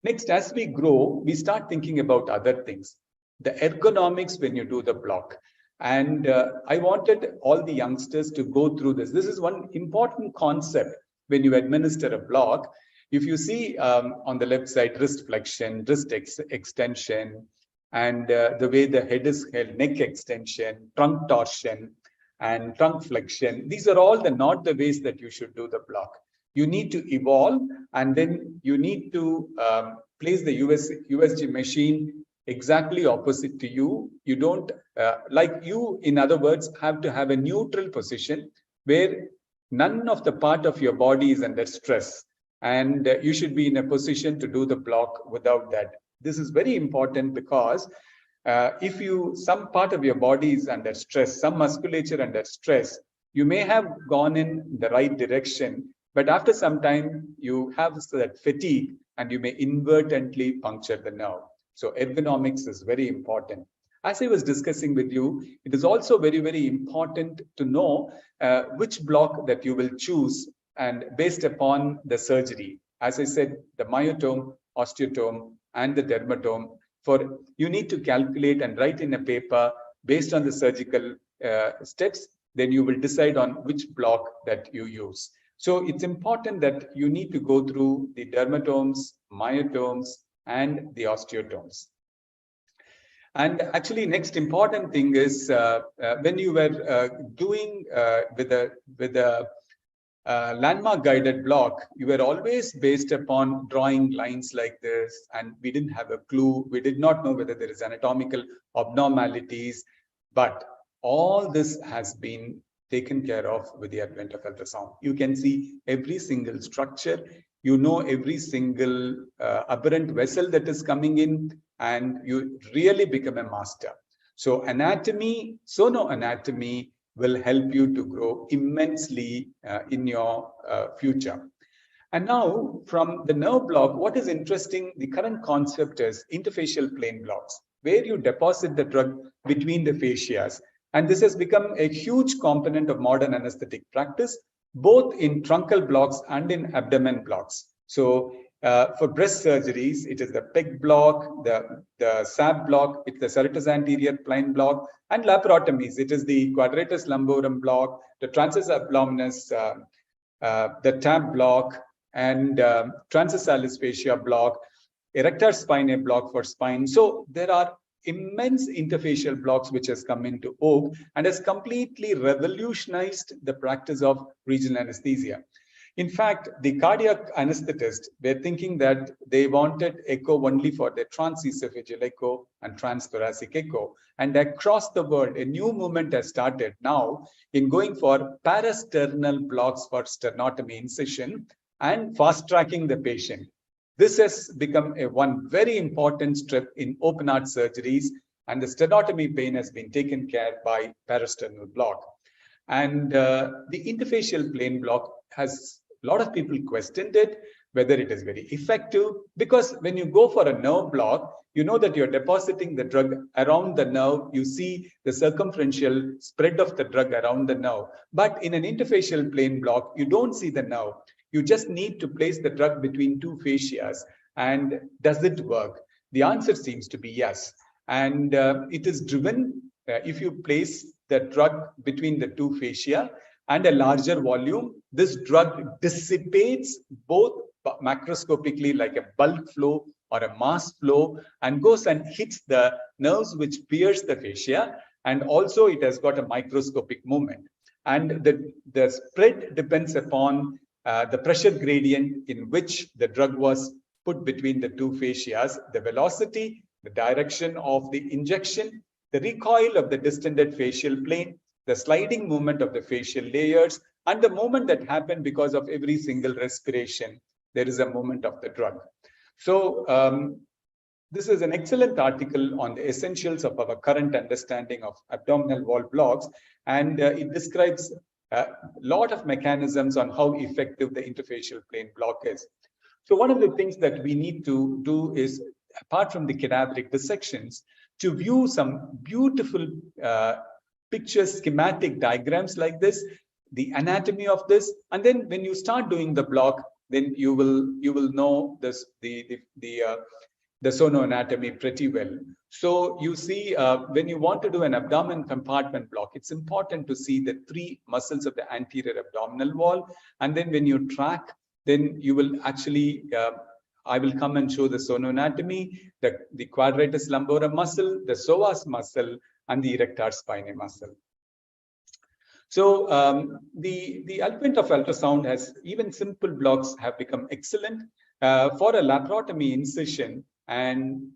Next, as we grow, we start thinking about other things. The ergonomics when you do the block. And I wanted all the youngsters to go through this. This is one important concept when you administer a block. If you see on the left side, wrist flexion, wrist extension, and the way the head is held, neck extension, trunk torsion, and trunk flexion, these are all not the ways that you should do the block. You need to evolve, and then you need to place the USG machine exactly opposite to you. You don't, in other words, have to have a neutral position where none of the part of your body is under stress. And you should be in a position to do the block without that. This is very important because if some part of your body is under stress, some musculature under stress, you may have gone in the right direction, but after some time you have that fatigue and you may inadvertently puncture the nerve. So ergonomics is very important. As I was discussing with you, it is also very, very important to know which block that you will choose and based upon the surgery. As I said, the myotome, osteotome, and the dermatome, you need to calculate and write in a paper based on the surgical steps, then you will decide on which block that you use. So it's important that you need to go through the dermatomes, myotomes, and the osteotomes. And actually, next important thing is when you were doing with the landmark guided block, you were always based upon drawing lines like this, and we didn't have a clue. We did not know whether there is anatomical abnormalities, but all this has been taken care of with the advent of ultrasound. You can see every single structure, you know every single aberrant vessel that is coming in, and you really become a master. So anatomy, sonoanatomy will help you to grow immensely in your future. And now from the nerve block, what is interesting, the current concept is interfacial plane blocks, where you deposit the drug between the fascias. And this has become a huge component of modern anesthetic practice, both in truncal blocks and in abdomen blocks. So for breast surgeries, it is the PEG block, the SAB block, it's the serratus anterior plane block, and laparotomies, it is the quadratus lumborum block, the transversus abdominis, the TAB block, and transversalis fascia block, erector spinae block for spine. So there are immense interfacial blocks which has come into vogue and has completely revolutionized the practice of regional anesthesia. In fact, the cardiac anesthetists were thinking that they wanted echo only for the transesophageal echo and transthoracic echo. And across the world, a new movement has started now in going for parasternal blocks for sternotomy incision and fast tracking the patient. This has become one very important step in open heart surgeries, and the sternotomy pain has been taken care by parasternal block. And the interfacial plane block has a lot of people questioned it, whether it is very effective, because when you go for a nerve block, you know that you're depositing the drug around the nerve. You see the circumferential spread of the drug around the nerve. But in an interfacial plane block, you don't see the nerve. You just need to place the drug between two fascias. And does it work? The answer seems to be yes. And it is driven, if you place the drug between the two fascia and a larger volume, this drug dissipates both macroscopically like a bulk flow or a mass flow and goes and hits the nerves which pierce the fascia. And also it has got a microscopic movement. And the spread depends upon the pressure gradient in which the drug was put between the two fascias, the velocity, the direction of the injection, the recoil of the distended facial plane, the sliding movement of the facial layers, and the movement that happened because of every single respiration. There is a movement of the drug. So This is an excellent article on the essentials of our current understanding of abdominal wall blocks, and it describes a lot of mechanisms on how effective the interfacial plane block is. So one of the things that we need to do is, apart from the cadaveric dissections, to view some beautiful pictures, schematic diagrams like this, the anatomy of this, and then when you start doing the block, then you will know this the sonoanatomy pretty well. So you see, when you want to do an abdomen compartment block, it's important to see the 3 muscles of the anterior abdominal wall. And then when you track, then you will actually, I will come and show the sonoanatomy, the quadratus lumborum muscle, the psoas muscle, and the erector spinae muscle. So the advent of ultrasound has, even simple blocks have become excellent for a laparotomy incision. And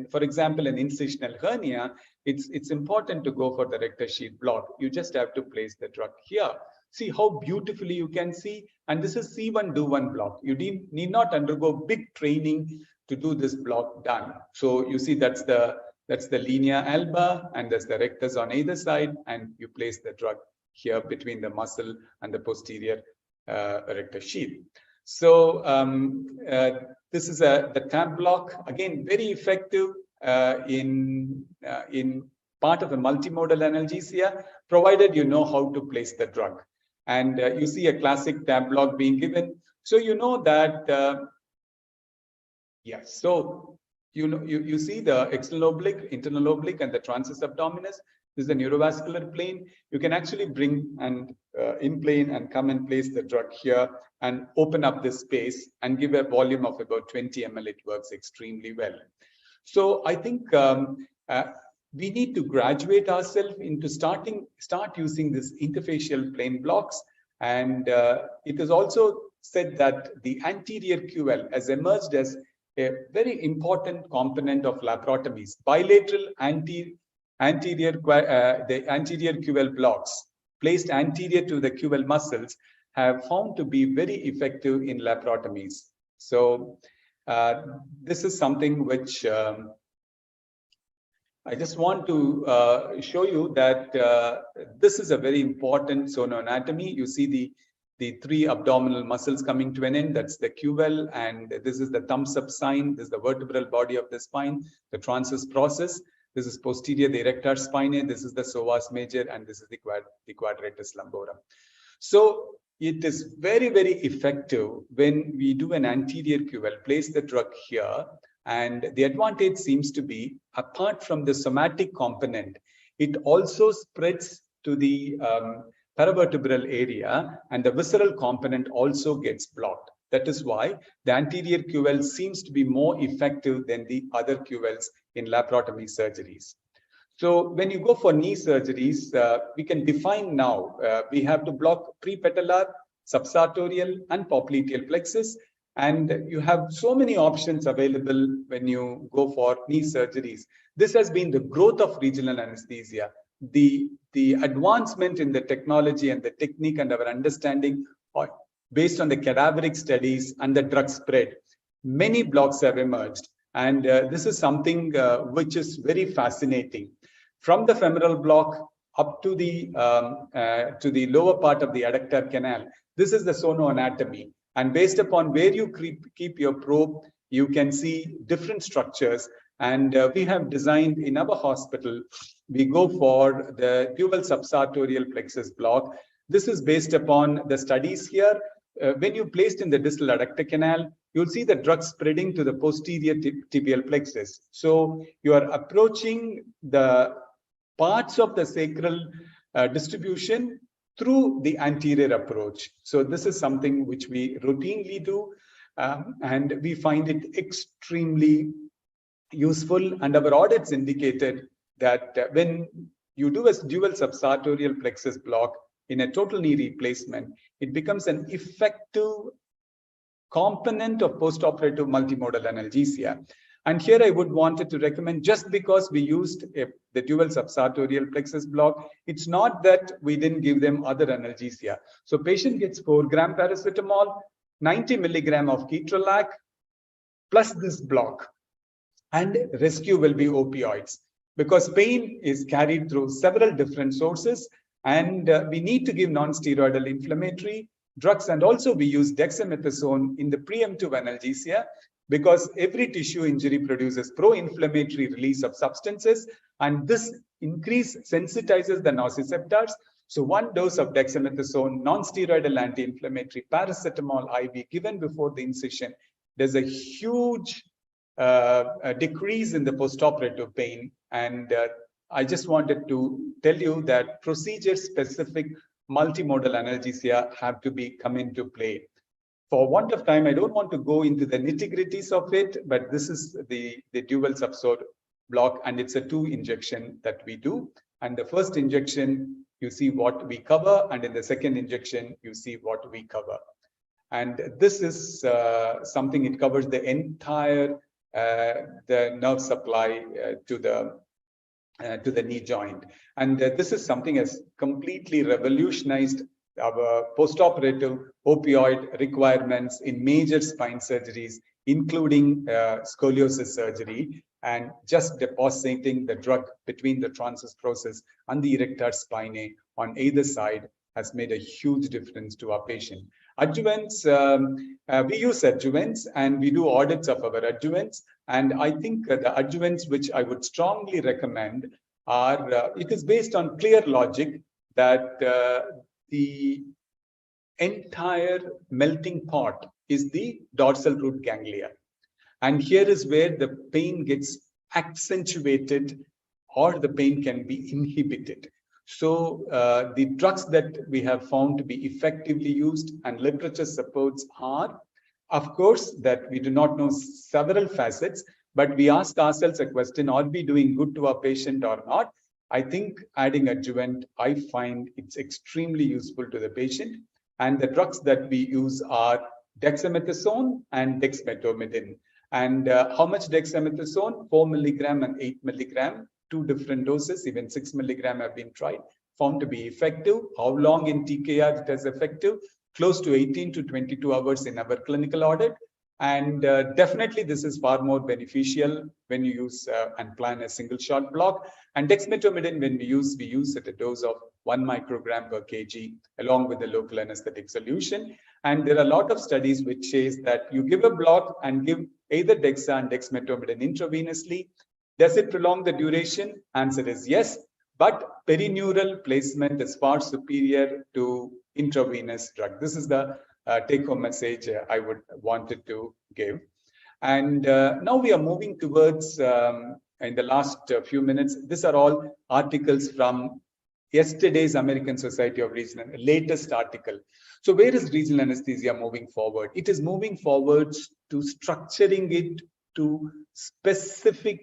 for example, an incisional hernia, it's important to go for the rectus sheath block. You just have to place the drug here. See how beautifully you can see. And this is C1 do 1 block. You need not undergo big training to do this block done. So you see that's the linea alba, and there's the rectus on either side, and you place the drug here between the muscle and the posterior rectus sheath. So this is the tab block, again very effective in part of a multimodal analgesia, provided you know how to place the drug. And you see a classic tab block being given. So you know that, yes, so you see the external oblique, internal oblique, and the transverse abdominis. This is the neurovascular plane. You can actually bring and in plane and come and place the drug here and open up this space and give a volume of about 20 ml. It works extremely well. So I think we need to graduate ourselves into start using this interfacial plane blocks. And it is also said that the anterior QL has emerged as a very important component of laparotomies. Bilateral the anterior QL blocks placed anterior to the QL muscles have found to be very effective in laparotomies. So this is something which I just want to show you that this is a very important sonoanatomy. You see the 3 abdominal muscles coming to an end. That's the QL, and this is the thumbs up sign. This is the vertebral body of the spine, the transverse process. This is posterior, the erector spinae. This is the psoas major, and this is the quadratus lumborum. So it is very, very effective when we do an anterior QL, place the drug here. And the advantage seems to be, apart from the somatic component, it also spreads to the paravertebral area, and the visceral component also gets blocked. That is why the anterior QL seems to be more effective than the other QLs in laparotomy surgeries. So when you go for knee surgeries, we can define now, we have to block prepatellar, subsartorial, and popliteal plexus. And you have so many options available when you go for knee surgeries. This has been the growth of regional anesthesia. The advancement in the technology and the technique and our understanding based on the cadaveric studies and the drug spread, many blocks have emerged. And this is something which is very fascinating. From the femoral block up to the lower part of the adductor canal, this is the sonoanatomy. And based upon where you keep your probe, you can see different structures. And we have designed in our hospital, we go for the dual subsartorial plexus block. This is based upon the studies here. When you placed in the distal adductor canal, you'll see the drug spreading to the posterior tibial plexus. So you are approaching the parts of the sacral distribution through the anterior approach. So this is something which we routinely do, and we find it extremely useful. And our audits indicated that when you do a dual subsartorial plexus block in a total knee replacement, it becomes an effective component of postoperative multimodal analgesia. And here I would wanted to recommend, just because we used the dual subsartorial plexus block, it's not that we didn't give them other analgesia. So patient gets 4 gram paracetamol, 90 milligram of ketorolac, plus this block. and rescue will be opioids, because pain is carried through several different sources, and we need to give non-steroidal inflammatory drugs, and also we use dexamethasone in the preemptive analgesia, because every tissue injury produces pro-inflammatory release of substances, and this increase sensitizes the nociceptors. So 1 dose of dexamethasone, non-steroidal anti-inflammatory, paracetamol IV given before the incision, there's a huge a decrease in the postoperative pain. And I just wanted to tell you that procedure-specific multimodal analgesia have to be come into play. For want of time, I don't want to go into the nitty-gritties of it, but this is the dual subsode block, and it's a 2 injection that we do. And the first injection, you see what we cover, and in the second injection, you see what we cover. And this is something, it covers the entire the nerve supply to the knee joint. And this is something has completely revolutionized our postoperative opioid requirements in major spine surgeries, including scoliosis surgery, and just depositing the drug between the transverse process and the erector spinae on either side has made a huge difference to our patient. Adjuvants, we use adjuvants, and we do audits of our adjuvants. And I think the adjuvants which I would strongly recommend are, it is based on clear logic that the entire melting pot is the dorsal root ganglia. And here is where the pain gets accentuated, or the pain can be inhibited. So the drugs that we have found to be effectively used and literature supports are, of course, that we do not know several facets, but we ask ourselves a question, are we doing good to our patient or not? I think adding adjuvant, I find it's extremely useful to the patient. And the drugs that we use are dexamethasone and dexmedetomidine. And how much dexamethasone? 4 milligram and 8 milligram. 2 different doses, even 6 milligram have been tried, found to be effective. How long in TKR it is effective? Close to 18 to 22 hours in our clinical audit. And definitely this is far more beneficial when you use and plan a single shot block. And dexmedetomidine, when we use at a dose of 1 microgram per kg along with the local anesthetic solution. And there are a lot of studies which says that you give a block and give either dexa and dexmedetomidine intravenously. Does it prolong the duration? Answer is yes, but perineural placement is far superior to intravenous drug. This is the take-home message I would wanted to give. And now we are moving towards, in the last few minutes, these are all articles from yesterday's American Society of Regional, latest article. So where is regional anesthesia moving forward? It is moving forward to structuring it to specific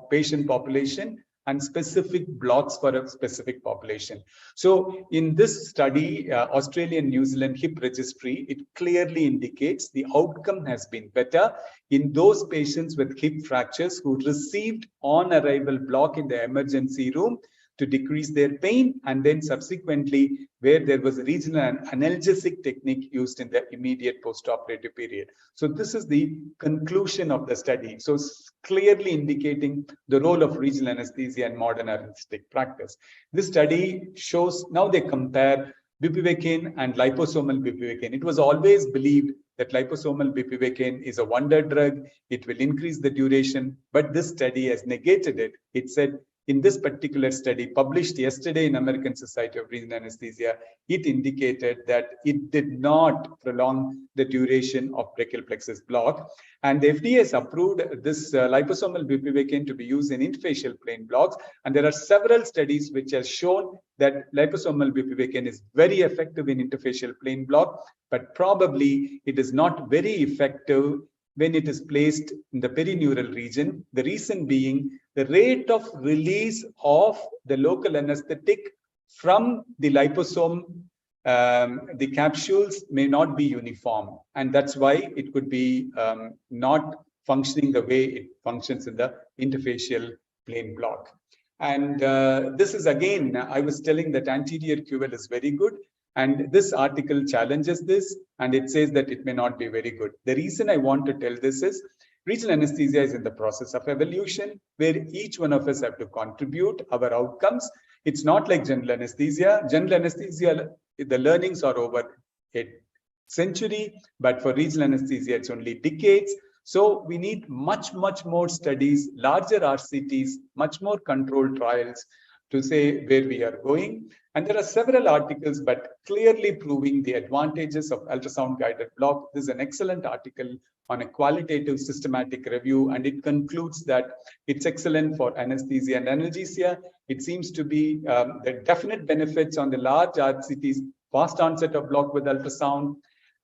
patient population and specific blocks for a specific population. So in this study, Australian New Zealand hip registry, it clearly indicates the outcome has been better in those patients with hip fractures who received on arrival block in the emergency room to decrease their pain, and then subsequently where there was a regional analgesic technique used in the immediate postoperative period. So this is the conclusion of the study. So clearly indicating the role of regional anesthesia in modern anesthetic practice. This study shows, now they compare bupivacaine and liposomal bupivacaine. It was always believed that liposomal bupivacaine is a wonder drug. It will increase the duration, but this study has negated it. It said, in this particular study published yesterday in American Society of Regional Anesthesia, it indicated that it did not prolong the duration of brachial plexus block. And the FDA has approved this liposomal bupivacaine to be used in interfacial plane blocks. And there are several studies which have shown that liposomal bupivacaine is very effective in interfacial plane block, but probably it is not very effective when it is placed in the perineural region. The reason being the rate of release of the local anesthetic from the liposome, the capsules may not be uniform. And that's why it could be not functioning the way it functions in the interfacial plane block. And this is again, I was telling that anterior QL is very good. And this article challenges this, and it says that it may not be very good. The reason I want to tell this is, Regional anesthesia is in the process of evolution, where each one of us have to contribute our outcomes. It's not like general anesthesia. General anesthesia, the learnings are over a century, but for regional anesthesia, it's only decades. So we need much more studies, larger RCTs, much more controlled trials to say where we are going. And there are several articles, but clearly proving the advantages of ultrasound guided block. This is an excellent article on a qualitative systematic review, and it concludes that it's excellent for anesthesia and analgesia. It seems to be the definite benefits on the large RCTs, fast onset of block with ultrasound,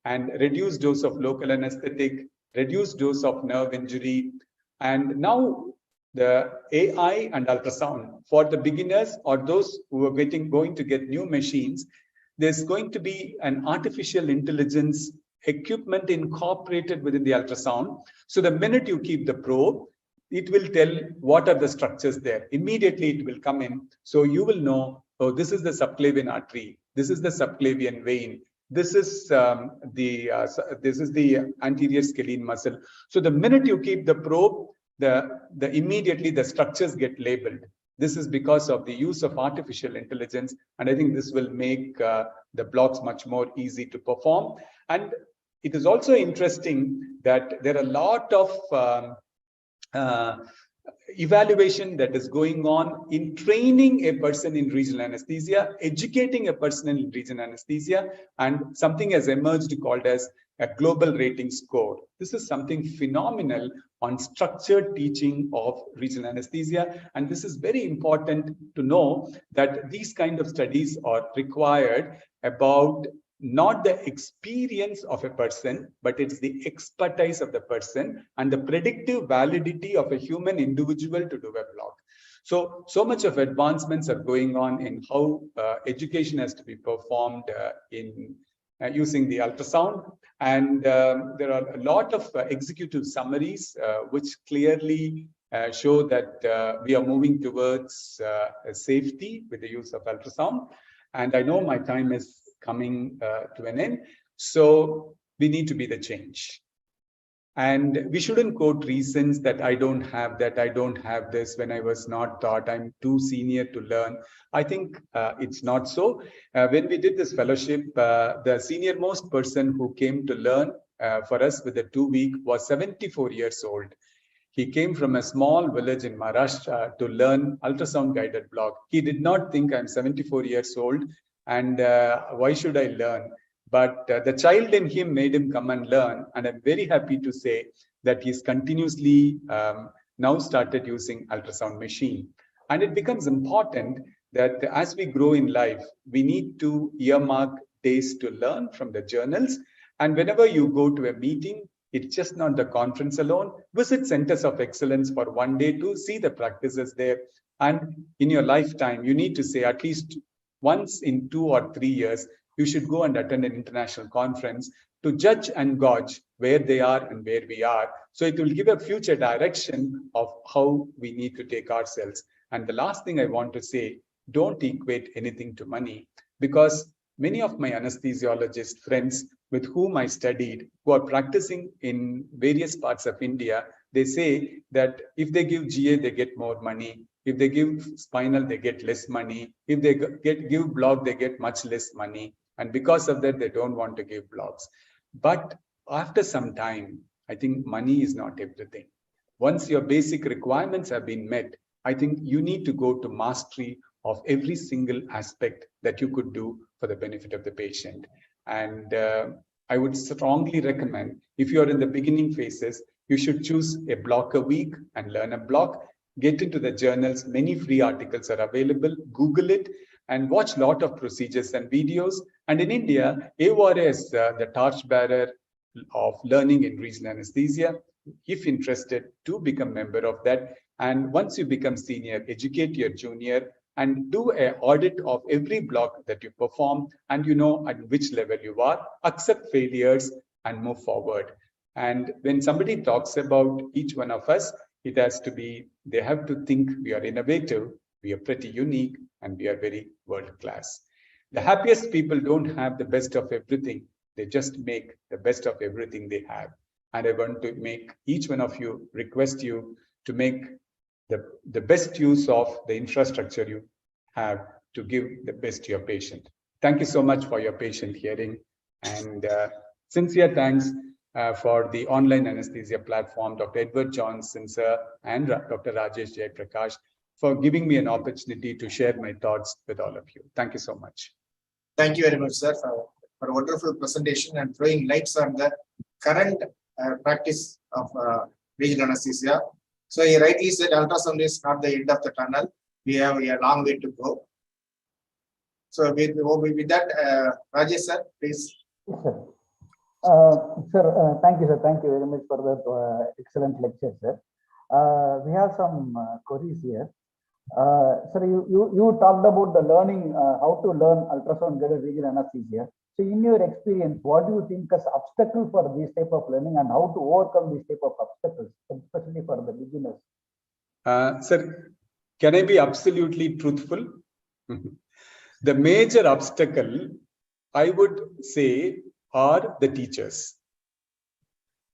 and reduced dose of local anesthetic, reduced dose of nerve injury. And now the AI and ultrasound for the beginners or those who are going to get new machines, there's going to be an artificial intelligence equipment incorporated within the ultrasound. So the minute you keep the probe, it will tell what are the structures there. Immediately it will come in. So you will know, oh, this is the subclavian artery. This is the subclavian vein. This is the anterior scalene muscle. So the minute you keep the probe, immediately the structures get labeled. This is because of the use of artificial intelligence, and I think this will make the blocks much more easy to perform. And it is also interesting that there are a lot of evaluation that is going on in training a person in regional anesthesia, educating a person in regional anesthesia, and something has emerged called as a global rating score. This is something phenomenal on structured teaching of regional anesthesia. And this is very important to know that these kind of studies are required about not the experience of a person, but it's the expertise of the person and the predictive validity of a human individual to do a block. So much of advancements are going on in how education has to be performed in using the ultrasound. And there are a lot of executive summaries which clearly show that we are moving towards safety with the use of ultrasound. And I know my time is coming to an end. So we need to be the change. And we shouldn't quote reasons that I don't have that, I don't have this, when I was not taught, I'm too senior to learn. I think it's not so. When we did this fellowship, the senior most person who came to learn for us with a 2-week was 74 years old. He came from a small village in Maharashtra to learn ultrasound guided block. He did not think I'm 74 years old and why should I learn? But the child in him made him come and learn. And I'm very happy to say that he's continuously now started using ultrasound machine. And it becomes important that as we grow in life, we need to earmark days to learn from the journals. And whenever you go to a meeting, it's just not the conference alone. Visit centers of excellence for one day to see the practices there. And in your lifetime, you need to say at least once in 2 or 3 years, you should go and attend an international conference to judge and gauge where they are and where we are. So it will give a future direction of how we need to take ourselves. And the last thing I want to say, don't equate anything to money, because many of my anesthesiologist friends with whom I studied, who are practicing in various parts of India, they say that if they give GA, they get more money. If they give spinal, they get less money. If they give block, they get much less money. And because of that, they don't want to give blocks. But after some time, I think money is not everything. Once your basic requirements have been met, I think you need to go to mastery of every single aspect that you could do for the benefit of the patient. And I would strongly recommend, if you're in the beginning phases, you should choose a block a week and learn a block. Get into the journals. Many free articles are available. Google it and watch a lot of procedures and videos. And in India, AWARE is the torchbearer of learning in regional anesthesia. If interested, to become member of that. And once you become senior, educate your junior and do an audit of every block that you perform, and you know at which level you are, accept failures and move forward. And when somebody talks about each one of us, it has to be, they have to think we are innovative, we are pretty unique, and we are very world class. The happiest people don't have the best of everything. They just make the best of everything they have. And I want to make each one of you, request you to make the best use of the infrastructure you have to give the best to your patient. Thank you so much for your patient hearing, and sincere thanks for the online anesthesia platform, Dr. Edward Johnson, sir, and Dr. Rajesh JEYAPRAKASH, for giving me an opportunity to share my thoughts with all of you. Thank you so much. Thank you very much, sir, for a wonderful presentation and throwing lights on the current practice of regional anesthesia. So he rightly said ultrasound is not the end of the tunnel. We have a long way to go. So with that, Rajesh sir, please. Yes, sir. Sir, thank you, sir. Thank you very much for that excellent lecture, sir. We have some queries here. Sir, you talked about the learning, how to learn ultrasound guided regional anesthesia. So, in your experience, what do you think is obstacle for this type of learning, and how to overcome this type of obstacles, especially for the beginners? Sir, can I be absolutely truthful? The major obstacle, I would say, are the teachers.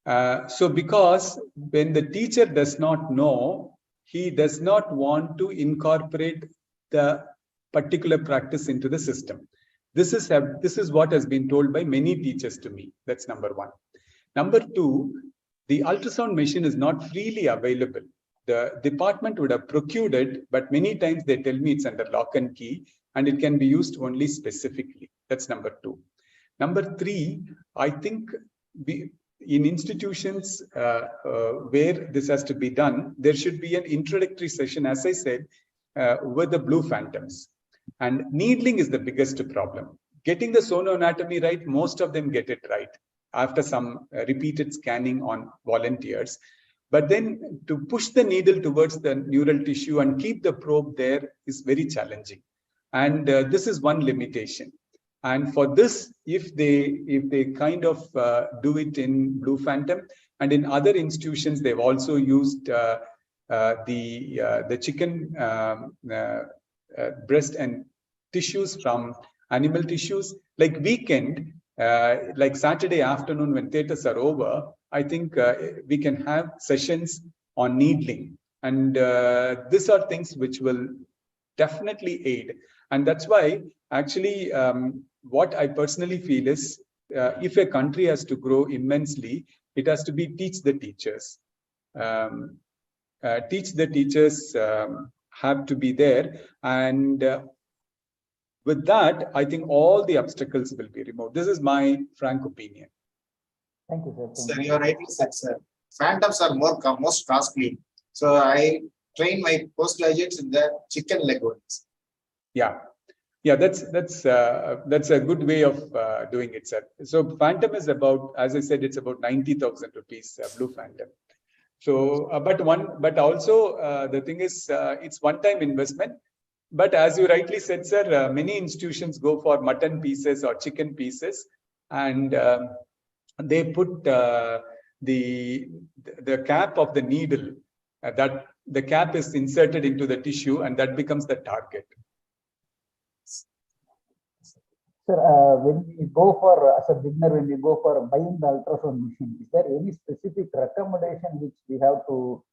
So because when the teacher does not know, he does not want to incorporate the particular practice into the system. This is what has been told by many teachers to me. That's number one. Number two, the ultrasound machine is not freely available. The department would have procured it, but many times they tell me it's under lock and key and it can be used only specifically. That's number two. Number three, I think in institutions where this has to be done, there should be an introductory session, as I said, with the blue phantoms. And needling is the biggest problem. Getting the sonoanatomy right, most of them get it right after some repeated scanning on volunteers. But then to push the needle towards the neural tissue and keep the probe there is very challenging. And this is one limitation. And for this, if they kind of do it in blue phantom, and in other institutions, they've also used the chicken breast and tissues from animal tissues. Like weekend, like Saturday afternoon when theatres are over, I think we can have sessions on needling. And these are things which will definitely aid. And that's why actually what I personally feel is if a country has to grow immensely, it has to be teach the teachers. Teach the teachers have to be there. And with that, I think all the obstacles will be removed. This is my frank opinion. Thank you, sir. Sir, you're rightly said, sir. Phantoms are most costly. So I train my postgraduates in the chicken leg ones. Yeah. Yeah, that's a good way of doing it, sir. So phantom is about, as I said, it's about 90,000 rupees, blue phantom. So, but also the thing is, it's one-time investment. But as you rightly said, sir, many institutions go for mutton pieces or chicken pieces, and they put the cap of the needle. That the cap is inserted into the tissue, and that becomes the target. Sir, when we go for, as a beginner, when we go for buying the ultrasound machine, is there any specific recommendation which we have to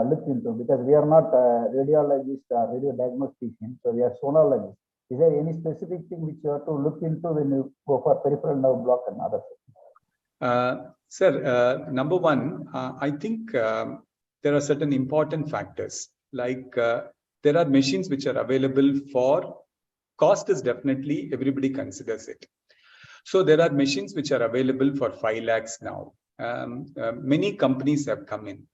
look into? Because we are not radiologists or radiodiagnosticians, so we are sonologists. Is there any specific thing which you have to look into when you go for peripheral nerve block and other things? Sir, number one, I think there are certain important factors, like there are machines which are available for cost is definitely everybody considers it. So there are machines which are available for 5 lakhs now. Many companies have come in,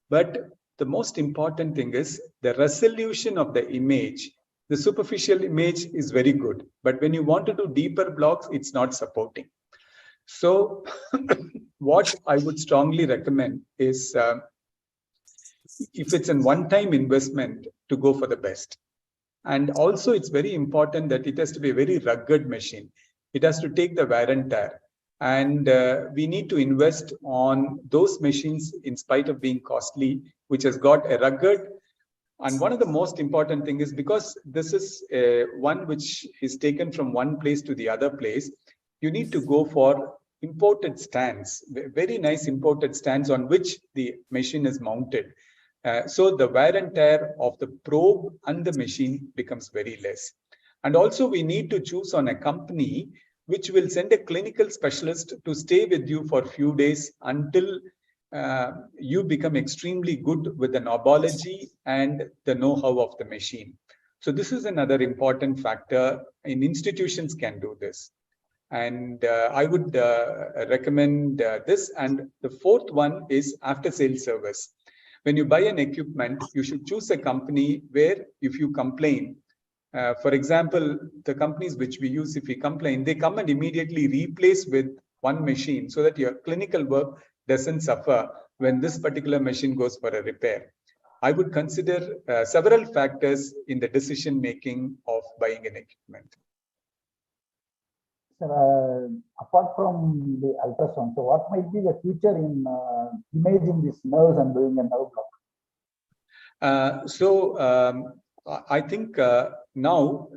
but the most important thing is the resolution of the image. The superficial image is very good, but when you want to do deeper blocks, it's not supporting. So what I would strongly recommend is if it's a one-time investment, to go for the best. And also it's very important that it has to be a very rugged machine. It has to take the wear and tear. And we need to invest on those machines in spite of being costly, which has got a rugged. And one of the most important thing is because this is one which is taken from one place to the other place, you need to go for imported stands, very nice imported stands on which the machine is mounted. So the wear and tear of the probe and the machine becomes very less. And also we need to choose on a company which will send a clinical specialist to stay with you for a few days until you become extremely good with the knowledge and the know-how of the machine. So this is another important factor, and institutions can do this. And I would recommend this. And the fourth one is after-sales service. When you buy an equipment, you should choose a company where if you complain, for example, the companies which we use, if we complain, they come and immediately replace with one machine so that your clinical work doesn't suffer when this particular machine goes for a repair. I would consider several factors in the decision making of buying an equipment. Sir, apart from the ultrasound, so what might be the future in imaging these nerves and doing a nerve block? I think now,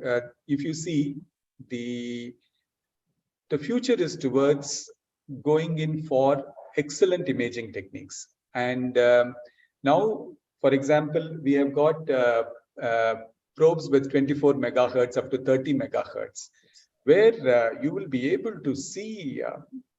if you see, the future is towards going in for excellent imaging techniques. And now, for example, we have got probes with 24 megahertz up to 30 megahertz, where you will be able to see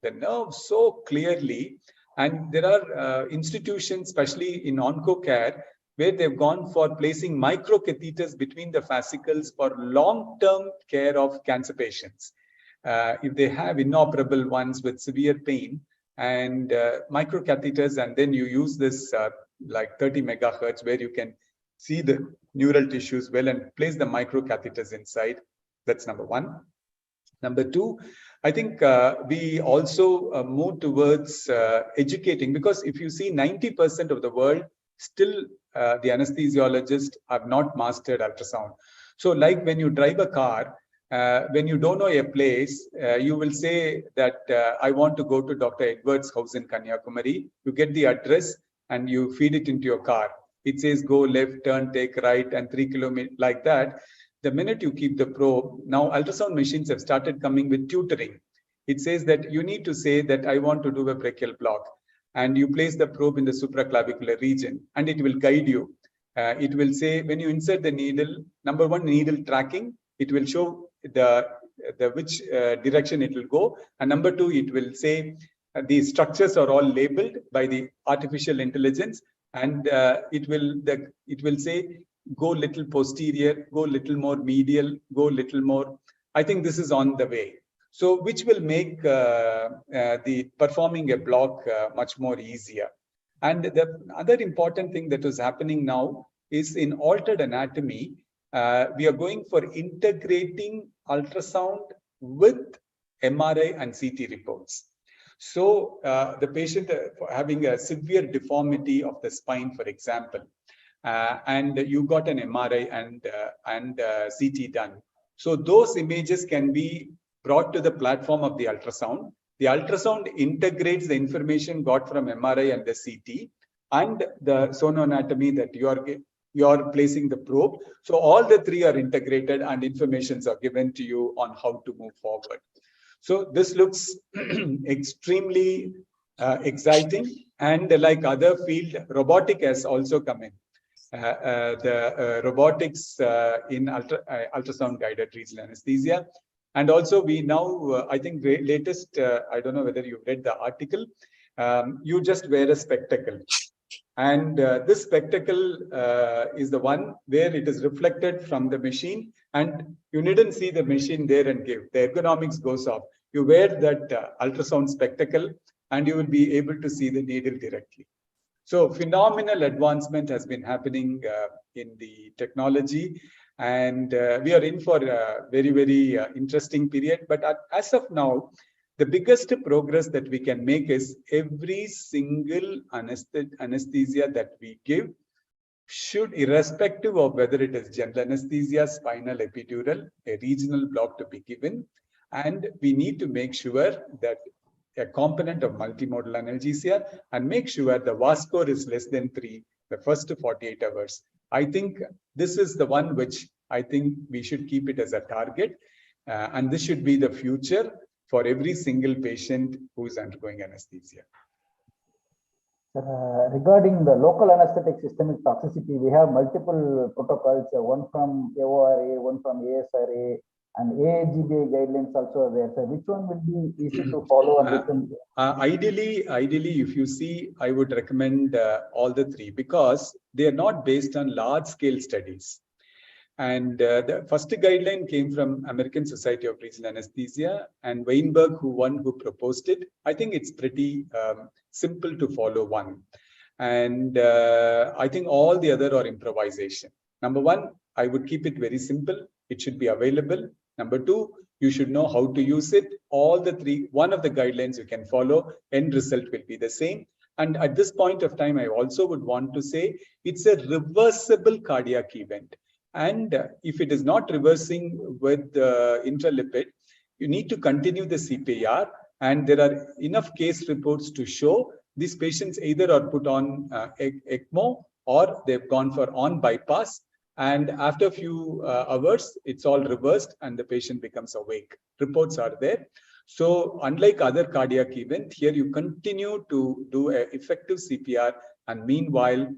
the nerve so clearly. And there are institutions, especially in onco care, where they've gone for placing micro catheters between the fascicles for long-term care of cancer patients. If they have inoperable ones with severe pain, and micro catheters, and then you use this like 30 megahertz, where you can see the neural tissues well and place the micro catheters inside. That's number one. Number two, I think we also move towards educating, because if you see 90% of the world, still the anesthesiologists have not mastered ultrasound. So like when you drive a car, when you don't know a place, you will say that I want to go to Dr. Edward's house in Kanyakumari. You get the address and you feed it into your car. It says go left, turn, take right, and 3 kilometers, like that. The minute you keep the probe, now ultrasound machines have started coming with tutoring. It says that you need to say that I want to do a brachial block, and you place the probe in the supraclavicular region, and it will guide you. It will say when you insert the needle, number one, needle tracking, it will show the which direction it will go, and number two, it will say the structures are all labeled by the artificial intelligence, and it will say go little posterior, go little more medial, go little more. I think this is on the way. So which will make the performing a block much more easier. And the other important thing that is happening now is in altered anatomy, we are going for integrating ultrasound with MRI and CT reports. So the patient having a severe deformity of the spine, for example, and you got an MRI and CT done. So those images can be brought to the platform of the ultrasound. The ultrasound integrates the information got from MRI and the CT and the sonoanatomy that you are placing the probe. So all the three are integrated and informations are given to you on how to move forward. So this looks extremely exciting, and like other field, robotic has also come in. The robotics in ultrasound guided regional anesthesia. And also we now, I think the latest, I don't know whether you've read the article, you just wear a spectacle. And this spectacle is the one where it is reflected from the machine, and you needn't see the machine there and give. The ergonomics goes off. You wear that ultrasound spectacle and you will be able to see the needle directly. So phenomenal advancement has been happening in the technology, and we are in for a very, very interesting period. But as of now, the biggest progress that we can make is every single anesthesia that we give should, irrespective of whether it is general anesthesia, spinal, epidural, a regional block to be given. And we need to make sure that a component of multimodal analgesia and make sure the VAS score is less than 3 the first 48 hours. I think this is the one which I think we should keep it as a target, and this should be the future. for every single patient who is undergoing anesthesia. Regarding the local anesthetic systemic toxicity, we have multiple protocols, one from AORA, one from ASRA, and AAGBA guidelines also are there. So which one will be easy to follow? And ideally, if you see, I would recommend all the three because they are not based on large-scale studies. And the first guideline came from American Society of Regional Anesthesia, and Weinberg, who proposed it. I think it's pretty simple to follow one. And I think all the other are improvisation. Number one, I would keep it very simple. It should be available. Number two, you should know how to use it. All the three, one of the guidelines you can follow, end result will be the same. And at this point of time, I also would want to say it's a reversible cardiac event. And if it is not reversing with intralipid, you need to continue the CPR. And there are enough case reports to show these patients either are put on ECMO or they've gone for on bypass. And after a few hours, it's all reversed and the patient becomes awake. Reports are there. So unlike other cardiac event, here you continue to do an effective CPR. And meanwhile,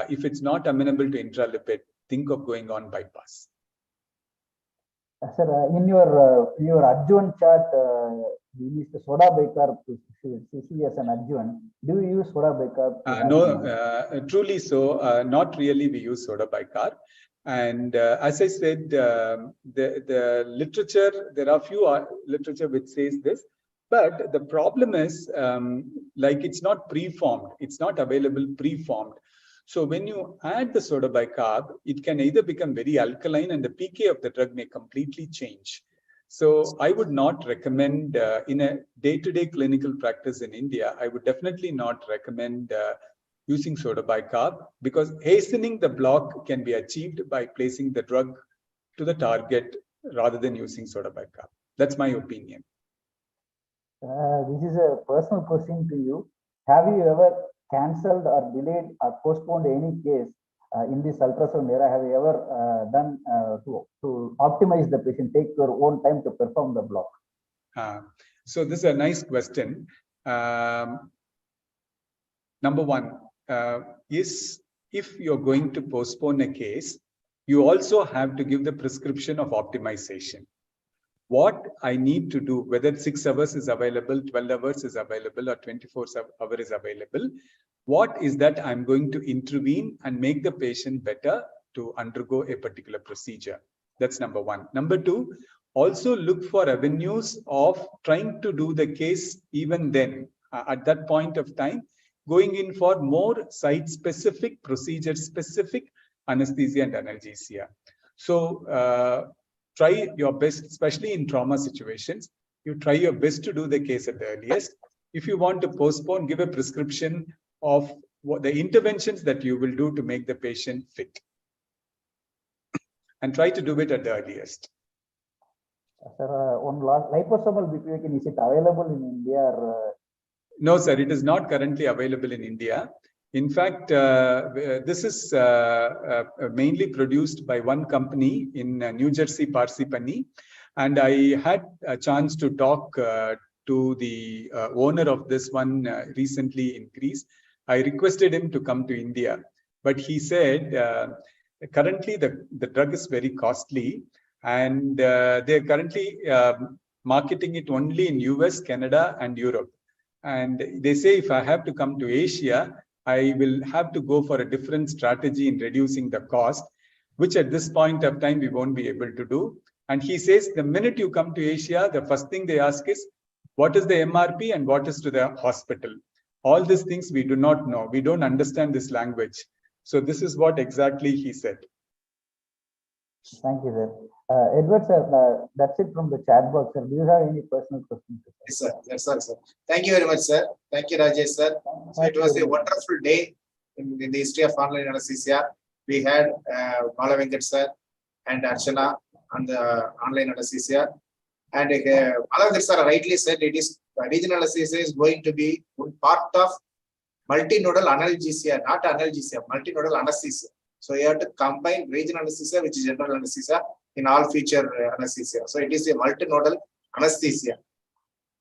if it's not amenable to intralipid, think of going on bypass. Sir, in your adjuvant chart, you use the soda bicarb CC as an adjuvant. Do you use soda bicarb? No, truly so. Not really. We use soda bicarb. And as I said, the literature, there are few literature which says this, but the problem is like it's not preformed. It's not available preformed. So when you add the soda bicarb, it can either become very alkaline and the pK of the drug may completely change. So I would not recommend in a day-to-day clinical practice in India, I would definitely not recommend using soda bicarb because hastening the block can be achieved by placing the drug to the target rather than using soda bicarb. That's my opinion. This is a personal question to you. Have you ever cancelled or delayed or postponed any case in this ultrasound era? Have you ever done to optimize the patient, take your own time to perform the block? So this is a nice question. Number one is if you're going to postpone a case, you also have to give the prescription of optimization. What I need to do, whether 6 hours is available, 12 hours is available, or 24 hours is available, what is that I'm going to intervene and make the patient better to undergo a particular procedure? That's number one. Number two, also look for avenues of trying to do the case even then, at that point of time, going in for more site-specific, procedure-specific anesthesia and analgesia. So, try your best, especially in trauma situations. You try your best to do the case at the earliest. If you want to postpone, give a prescription of what the interventions that you will do to make the patient fit. And try to do it at the earliest. Sir, on liposomal bupivacaine, is it available in India? Or, No, sir, it is not currently available in India. In fact, this is mainly produced by one company in New Jersey, Parsippany. And I had a chance to talk to the owner of this one recently in Greece. I requested him to come to India, but he said currently the drug is very costly and they're currently marketing it only in US, Canada, and Europe. And they say if I have to come to Asia, I will have to go for a different strategy in reducing the cost, which at this point of time, we won't be able to do. And he says, the minute you come to Asia, the first thing they ask is, what is the MRP and what is to the hospital? All these things we do not know. We don't understand this language. So this is what exactly he said. Thank you, sir. Edward, sir, that's it from the chat box, sir. Do you have any personal questions? Yes, sir. Yes, sir. Thank you very much, sir. Thank you, Rajesh, sir. So it was a wonderful day in the history of online anesthesia. We had Balavenkat, sir, and ARCHANA on the online anesthesia. And Balavenkat, sir, rightly said it is regional anesthesia is going to be part of multinodal analgesia, not analgesia, multinodal anesthesia. So you have to combine regional anesthesia, which is general anesthesia, in all feature anesthesia. So it is a multinodal anesthesia.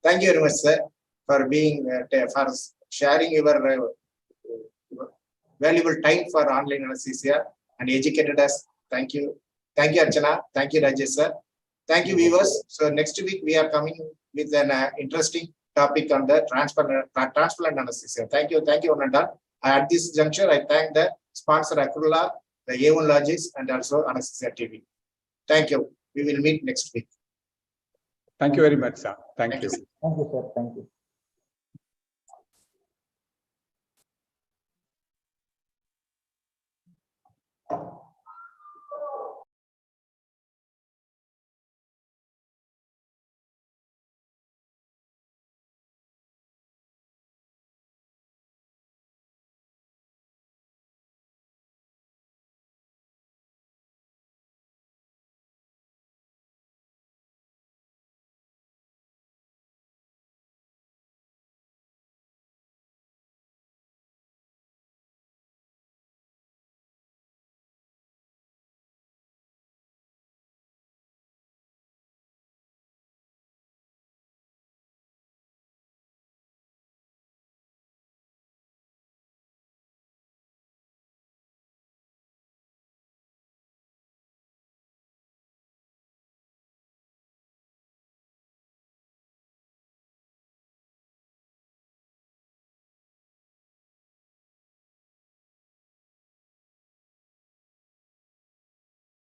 Thank you very much, sir, for being for sharing your valuable time for online anesthesia and educated us. Thank you. Thank you, Archana. Thank you, Rajesh, sir. Thank you, viewers. So next week we are coming with an interesting topic on the transplant anesthesia. Thank you, one and all. At this juncture, I thank the sponsor ARCHANA, the A1 Logics, and also Anaesthesia TV. Thank you. We will meet next week. Thank you very much, sir. Thank you. Thank you, sir. Thank you.